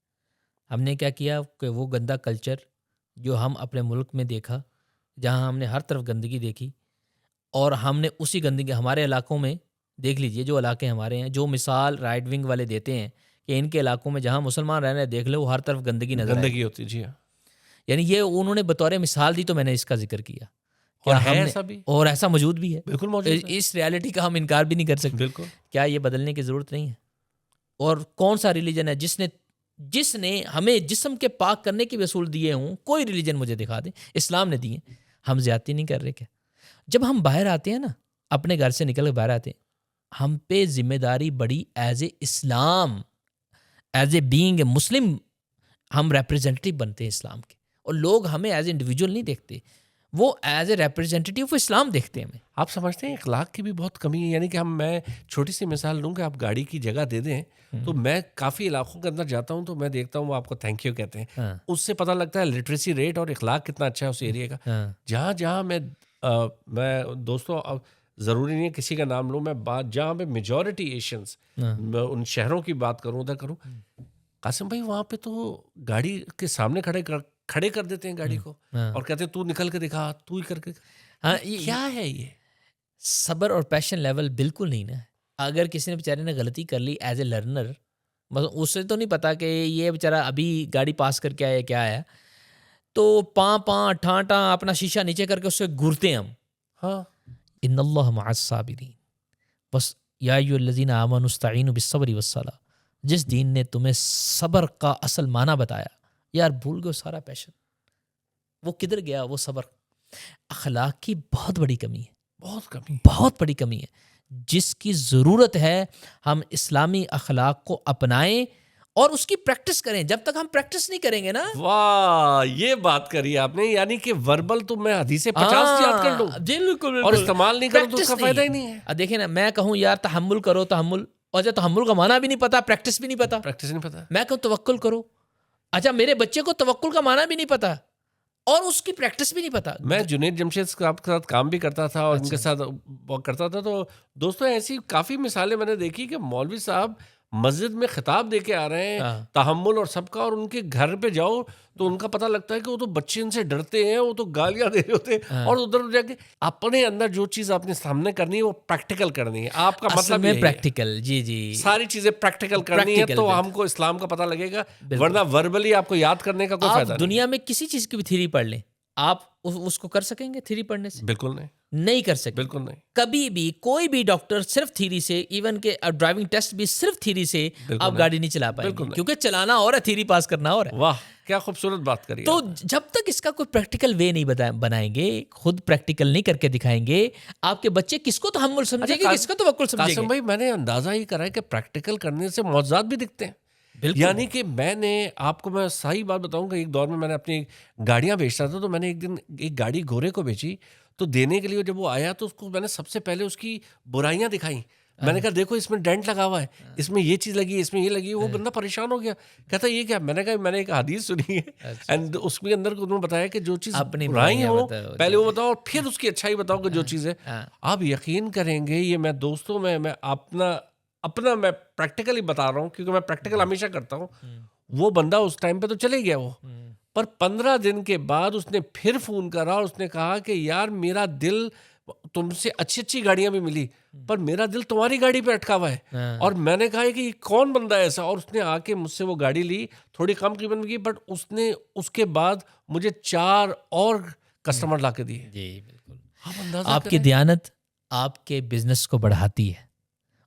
ہم نے کیا کیا کہ وہ گندا کلچر جو ہم اپنے ملک میں دیکھا, جہاں ہم نے ہر طرف گندگی دیکھی, اور ہم نے اسی گندگی ہمارے علاقوں میں دیکھ لیجئے, جو علاقے ہمارے ہیں, جو مثال رائٹ ونگ والے دیتے ہیں کہ ان کے علاقوں میں جہاں مسلمان رہ رہے ہیں دیکھ لو ہر طرف گندگی نظر آئے گی ہوتی. جی ہاں, یعنی یہ انہوں نے بطور مثال دی تو میں نے اس کا ذکر کیا. اور ہے ایسا بھی, اور ایسا موجود بھی ہے, بالکل موجود ہے. اس ریالٹی کا ہم انکار بھی نہیں کر سکتے. بالکل. کیا یہ بدلنے کی ضرورت نہیں ہے؟ اور کون سا ریلیجن ہے جس نے ہمیں جسم کے پاک کرنے کے بھی اصول دیے ہوں؟ کوئی ریلیجن مجھے دکھا دیں. اسلام نے دیے. ہم زیادتی نہیں کر رہے کیا؟ جب ہم باہر آتے ہیں نا, اپنے گھر سے نکل کے باہر آتے ہیں, ہم پہ ذمہ داری بڑی as a Islam, as a being a Muslim ہم ریپرزینٹیو بنتے ہیں اسلام کے, اور لوگ ہمیں ایز اے انڈیویجول نہیں دیکھتے, وہ ایز اے ریپرزینٹیو آف اسلام دیکھتے ہیں ہمیں. آپ سمجھتے ہیں اخلاق کی بھی بہت کمی ہے؟ یعنی کہ میں چھوٹی سی مثال لوں کہ آپ گاڑی کی جگہ دے دیں تو میں کافی علاقوں کے اندر جاتا ہوں تو میں دیکھتا ہوں وہ آپ کو تھینک یو کہتے ہیں. اس سے پتہ لگتا ہے لٹریسی ریٹ اور اخلاق کتنا اچھا ہے اس ایریا کا. جہاں میں دوستوں, ضروری نہیں ہے کسی کا نام لوں, میں جہاں پہ میجورٹی ایشینس, میں ان شہروں کی بات کروں, ادھر کروں, قاسم بھائی وہاں پہ تو گاڑی کے سامنے کھڑے کر دیتے ہیں گاڑی کو اور کہتے ہیں تو نکل کے دکھا, تو ہی کر کے. کیا ہے یہ صبر اور پیشن لیول؟ بالکل نہیں نا. اگر کسی نے بیچارے نے غلطی کر لی ایز اے لرنر, اسے تو نہیں پتا کہ یہ بیچارہ ابھی گاڑی پاس کر کے آیا کیا آیا, تو پاں ٹھاں اپنا شیشہ نیچے کر کے اس سے گھورتے ہیں ہم. ہاں ان اللہ مع الصابرین. بس یا ایھا الذین آمنوا استعینوا بالصبر والصلاۃ. جس دین نے تمہیں صبر کا اصل معنی بتایا، یار بھول گئے سارا پیشن. وہ کدھر گیا وہ صبر؟ اخلاق کی بہت بڑی کمی ہے، بہت بڑی کمی ہے، جس کی ضرورت ہے ہم اسلامی اخلاق کو اپنائیں اور اس کی پریکٹس کریں. جب تک ہم پریکٹس نہیں کریں گے نا. واہ یہ بات کری آپ نے، یعنی کہ وربل تو میں حدیث 50 یاد کر لوں بالکل اور استعمال نہیں کروں تو اس کا فائدہ ہی نہیں ہے. دیکھیں نا، میں کہوں یار تحمل کرو، تحمل، اور جب تحمل کا معنی بھی نہیں پتا، پریکٹس بھی نہیں پتا. پریکٹس نہیں پتا. میں کہوں توکل کرو، اچھا میرے بچے کو توکل کا معنی بھی نہیں پتا اور اس کی پریکٹس بھی نہیں پتا. میں جنید جمشید صاحب کے ساتھ کام بھی کرتا تھا اور ان کے ساتھ ورک کرتا تھا، تو دوستوں ایسی کافی مثالیں میں نے دیکھی کہ مولوی صاحب مسجد میں خطاب دے کے آ رہے ہیں تحمل اور سب کا، اور ان کے گھر پہ جاؤ تو ان کا پتہ لگتا ہے کہ وہ تو بچے ان سے ڈرتے ہیں، وہ تو گالیاں دے رہے ہوتے ہیں، اور ادھر جا کے اپنے اندر جو چیز اپنے سامنے کرنی ہے وہ پریکٹیکل کرنی ہے. آپ کا مطلب یہ پریکٹیکل، جی ساری چیزیں پریکٹیکل کرنی ہے تو ہم کو اسلام کا پتہ لگے گا، ورنہ وربلی آپ کو یاد کرنے کا کوئی فائدہ نہیں. دنیا میں کسی چیز کی بھی تھیوری پڑھ لیں، آپ اس کو کر سکیں گے تھیوری پڑھنے سے؟ بالکل نہیں کر سکتے. بالکل نہیں. کبھی بھی کوئی بھی ڈاکٹر صرف تھیوری سے، ایون کہ ڈرائیونگ ٹیسٹ بھی صرف تھیوری سے آپ گاڑی نہیں چلا پائیں گے، کیونکہ چلانا اور ہے، تھیوری پاس کرنا اور ہے. واہ کیا خوبصورت بات کری. تو جب تک اس کا کوئی پریکٹیکل وے نہیں بنائیں گے، خود پریکٹیکل نہیں کر کے دکھائیں گے، آپ کے بچے کس کو تحمل سمجھیں گے، کس کو توکل سمجھیں گے؟ قاسم بھائی میں نے اندازہ ہی کرا ہے کہ پریکٹیکل کرنے سے معجزات بھی دکھتے ہیں. یعنی کہ میں نے آپ کو میں صحیح بات بتاؤں کہ ایک دور میں نے اپنی گاڑیاں بیچتا تھا، تو میں نے ایک دن ایک گاڑی گورے کو بیچی، تو دینے کے لیے جب وہ آیا تو اس کو میں نے سب سے پہلے اس کی برائیاں دکھائیں. میں نے کہا دیکھو اس میں ڈینٹ لگا ہوا ہے، اس میں یہ چیز لگی ہے، اس میں یہ لگی ہے. وہ بندہ پریشان ہو گیا، کہتا یہ کیا؟ میں نے کہا میں نے ایک حدیث سنی ہے اینڈ اس کے اندر انہوں نے بتایا کہ جو چیز برائی ہو پہلے وہ بتاؤ اور پھر اس کی اچھائی بتاؤ کہ جو چیز ہے. آپ یقین کریں گے، یہ میں دوستوں میں اپنا میں پریکٹیکلی بتا رہا ہوں کیونکہ میں پریکٹیکل ہمیشہ کرتا ہوں. وہ بندہ اس ٹائم پہ تو چلے گیا وہ، پر 15 دن کے بعد اس نے پھر فون کرا اور اس نے کہا کہ یار میرا دل، تم سے اچھی گاڑیاں بھی ملی پر میرا دل تمہاری گاڑی پہ اٹکا ہوا ہے. اور میں نے کہا کہ یہ کون بندہ ہے ایسا، اور اس نے آ کے مجھ سے وہ گاڑی لی، تھوڑی کم قیمت میں کی، بٹ اس نے اس کے بعد مجھے 4 اور کسٹمر لا کے دیے. جی بالکل. آپ کی دیانت آپ کے بزنس کو بڑھاتی ہے،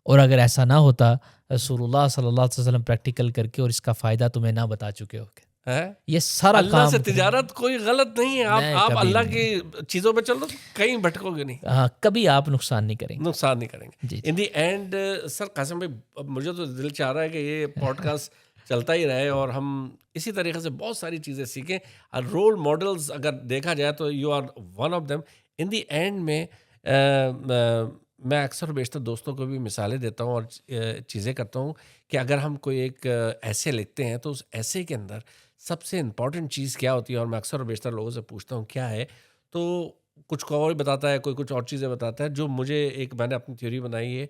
اور اگر ایسا نہ ہوتا رسول اللہ صلی اللہ علیہ وسلم پریکٹیکل کر کے اور اس کا فائدہ تمہیں نہ بتا چکے ہوگے. یہ سارا اللہ کام سے تجارت کوئی غلط نہیں ہے. آپ اللہ کی چیزوں پہ چل رہے کہیں بھٹکو گے نہیں. ہاں کبھی آپ نقصان نہیں کریں گے. ان دی اینڈ سر قاسم بھائی مجھے تو دل چاہ رہا ہے کہ یہ پوڈ کاسٹ چلتا ہی رہے اور ہم اسی طریقے سے بہت ساری چیزیں سیکھیں. رول ماڈلز اگر دیکھا جائے تو you are one of them. In the end میں اکثر و بیشتر دوستوں کو بھی مثالیں دیتا ہوں اور چیزیں کرتا ہوں کہ اگر ہم کوئی ایک ایسے لکھتے ہیں تو اس ایسے کے اندر سب سے امپورٹنٹ چیز کیا ہوتی ہے، اور میں اکثر و بیشتر لوگوں سے پوچھتا ہوں کیا ہے، تو کچھ کو اور بتاتا ہے، کوئی کچھ اور چیزیں بتاتا ہے. جو مجھے ایک میں نے اپنی تھیوری بنائی ہے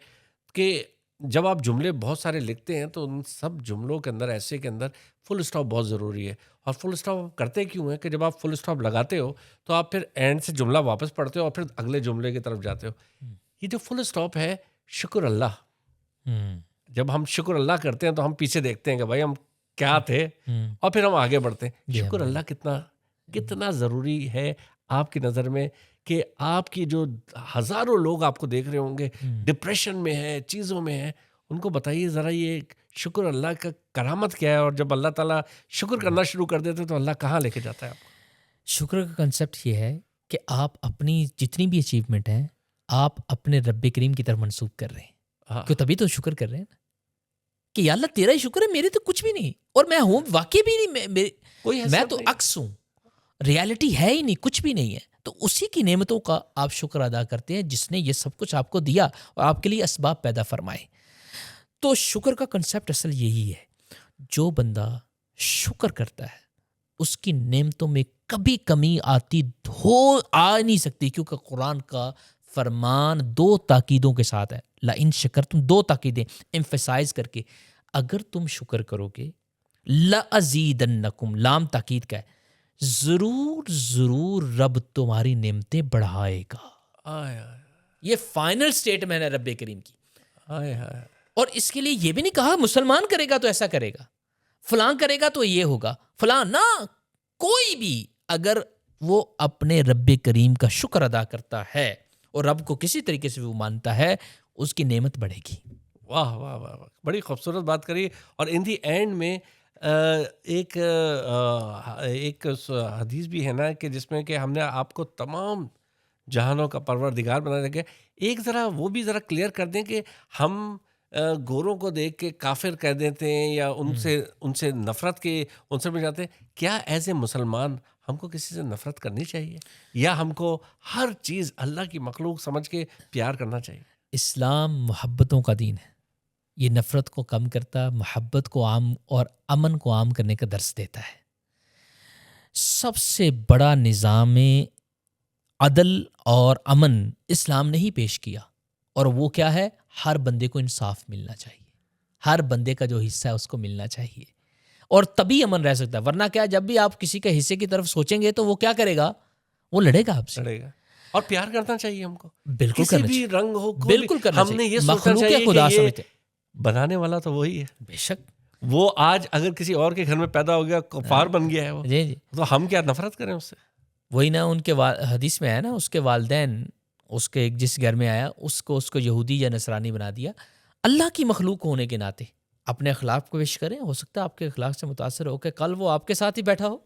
کہ جب آپ جملے بہت سارے لکھتے ہیں تو ان سب جملوں کے اندر ایسے کے اندر فل اسٹاپ بہت ضروری ہے. اور فل اسٹاپ کرتے کیوں ہیں کہ جب آپ فل اسٹاپ لگاتے ہو تو آپ پھر اینڈ سے جملہ واپس پڑھتے ہو اور پھر اگلے جملے کی طرف جاتے ہو. یہ جو فل اسٹاپ ہے شکر اللہ، جب ہم شکر اللہ کرتے ہیں تو ہم پیچھے دیکھتے ہیں کہ بھائی ہم کیا تھے اور پھر ہم آگے بڑھتے ہیں. شکر اللہ کتنا ضروری ہے آپ کی نظر میں کہ آپ کی جو ہزاروں لوگ آپ کو دیکھ رہے ہوں گے ڈپریشن میں ہیں، چیزوں میں ہیں، ان کو بتائیے ذرا یہ شکر اللہ کا کرامت کیا ہے، اور جب اللہ تعالیٰ شکر کرنا شروع کر دیتے تو اللہ کہاں لے کے جاتا ہے آپ کو. شکر کا کنسیپٹ یہ ہے کہ آپ اپنی جتنی بھی اچیومنٹ ہیں آپ اپنے رب کریم کی طرف منسوخ کر رہے ہیں، کیوں تبھی تو شکر کر رہے ہیں نا کہ یا اللہ تیرا ہی شکر ہے، میرے تو کچھ بھی نہیں، اور میں ہوں واقعی بھی نہیں، میں تو عکس ہوں، ریالٹی ہے ہی نہیں، کچھ بھی نہیں ہے. تو اسی کی نعمتوں کا آپ شکر ادا کرتے ہیں جس نے یہ سب کچھ آپ کو دیا اور آپ کے لیے اسباب پیدا فرمائے. تو شکر کا کنسیپٹ اصل یہی ہے، جو بندہ شکر کرتا ہے اس کی نعمتوں میں کبھی کمی آ نہیں سکتی، کیونکہ قرآن کا فرمان 2 تاکیدوں کے ساتھ ہے. لئن شکرتم 2 تاکیدیں ایمفیسائز کر کے، اگر تم شکر کرو گے لازیدنکم، لام تاکید کا ہے، ضرور رب تمہاری نعمتیں بڑھائے گا. یہ فائنل اسٹیٹمنٹ ہے رب کریم کی. اور اس کے لیے یہ بھی نہیں کہا مسلمان کرے گا تو ایسا کرے گا، فلاں کرے گا تو یہ ہوگا، فلاں نہ، کوئی بھی اگر وہ اپنے رب کریم کا شکر ادا کرتا ہے اور رب کو کسی طریقے سے وہ مانتا ہے، اس کی نعمت بڑھے گی. واہ واہ واہ واہ، بڑی خوبصورت بات کری. اور ان دی اینڈ میں ایک حدیث بھی ہے نا کہ جس میں کہ ہم نے آپ کو تمام جہانوں کا پروردگار بنا رکھا. ایک ذرا وہ بھی ذرا کلیئر کر دیں کہ ہم گوروں کو دیکھ کے کافر کہہ دیتے ہیں یا ان سے نفرت کے عنصر میں جاتے ہیں. کیا ایز اے مسلمان ہم کو کسی سے نفرت کرنی چاہیے یا ہم کو ہر چیز اللہ کی مخلوق سمجھ کے پیار کرنا چاہیے؟ اسلام محبتوں کا دین ہے. یہ نفرت کو کم کرتا، محبت کو عام اور امن کو عام کرنے کا درس دیتا ہے. سب سے بڑا نظام عدل اور امن اسلام نے ہی پیش کیا، اور وہ کیا ہے؟ ہر بندے کو انصاف ملنا چاہیے، ہر بندے کا جو حصہ ہے اس کو ملنا چاہیے، اور تبھی امن رہ سکتا ہے. ورنہ کیا، جب بھی آپ کسی کے حصے کی طرف سوچیں گے تو وہ کیا کرے گا؟ وہ لڑے گا آپ سے. لڑے گا. اور پیار کرنا چاہیے ہم کو، بالکل کسی کرنا بھی چاہیے، رنگ ہو، کوئی بالکل بھی. کرنا ہم نے چاہیے. یہ سوچنا مخلوق چاہیے خدا کہ یہ سمجھتے ہیں. بنانے والا تو وہی ہے. بے شک. وہ آج اگر کسی اور کے گھر میں پیدا ہو گیا، کفار بن گیا ہے وہ، جی جی، تو ہم کیا نفرت کریں اس سے؟ وہی نا ان کے حدیث میں ہے نا، اس کے والدین اس کے جس گھر میں آیا اس کو یہودی یا نصرانی بنا دیا. اللہ کی مخلوق ہونے کے ناطے اپنے اخلاق کو پیش کریں. ہو سکتا ہے آپ کے اخلاق سے متاثر ہو کہ کل وہ آپ کے ساتھ ہی بیٹھا ہو،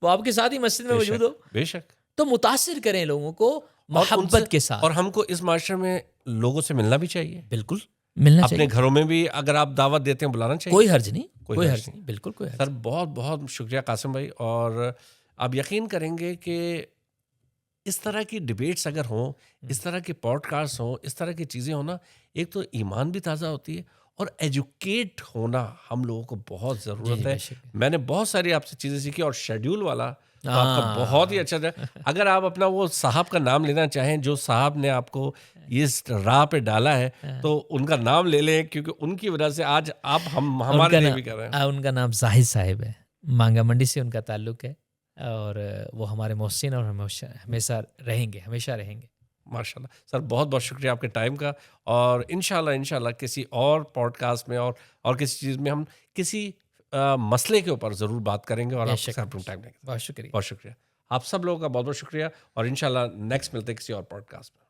وہ آپ کے ساتھ ہی مسجد میں موجود ہو. بے شک. تو متاثر کریں لوگوں کو محبت کے ساتھ. اور ہم کو اس معاشرے میں لوگوں سے ملنا بھی چاہیے. بالکل ملنا چاہیے. اپنے گھروں میں بھی اگر آپ دعوت دیتے ہیں بلانا چاہیے. کوئی حرج نہیں، کوئی حرج نہیں، بالکل کوئی حرج سر بہت بہت شکریہ قاسم بھائی. اور آپ یقین کریں گے کہ اس طرح کی ڈبیٹس اگر ہوں، اس طرح کے پوڈ کاسٹ ہوں، اس طرح کی چیزیں ہونا، ایک تو ایمان بھی تازہ ہوتی ہے اور ایجوکیٹ ہونا ہم لوگوں کو بہت ضرورت ہے. میں نے بہت ساری آپ سے چیزیں سیکھی. اور شیڈیول والا تو آپ کا بہت ہی اچھا تھا. اگر آپ اپنا وہ صاحب کا نام لینا چاہیں جو صاحب نے آپ کو اس راہ پہ ڈالا ہے، تو ان کا نام لے لیں، کیونکہ ان کی وجہ سے آج آپ ہمارے لیے بھی کر رہے ہیں. ان کا نام زاہد صاحب ہے، مانگا منڈی سے ان کا تعلق ہے، اور وہ ہمارے محسن اور ہمیشہ رہیں گے، ہمیشہ رہیں گے. ماشاء اللہ سر، بہت بہت شکریہ آپ کے ٹائم کا. اور انشاءاللہ کسی اور پوڈ کاسٹ میں اور کسی چیز میں ہم کسی مسئلے کے اوپر ضرور بات کریں گے. اور آپ کا ٹائم لیں گے. بہت شکریہ. بہت شکریہ آپ سب لوگوں کا، بہت بہت شکریہ. اور انشاءاللہ نیکسٹ ملتے ہیں کسی اور پوڈ کاسٹ میں.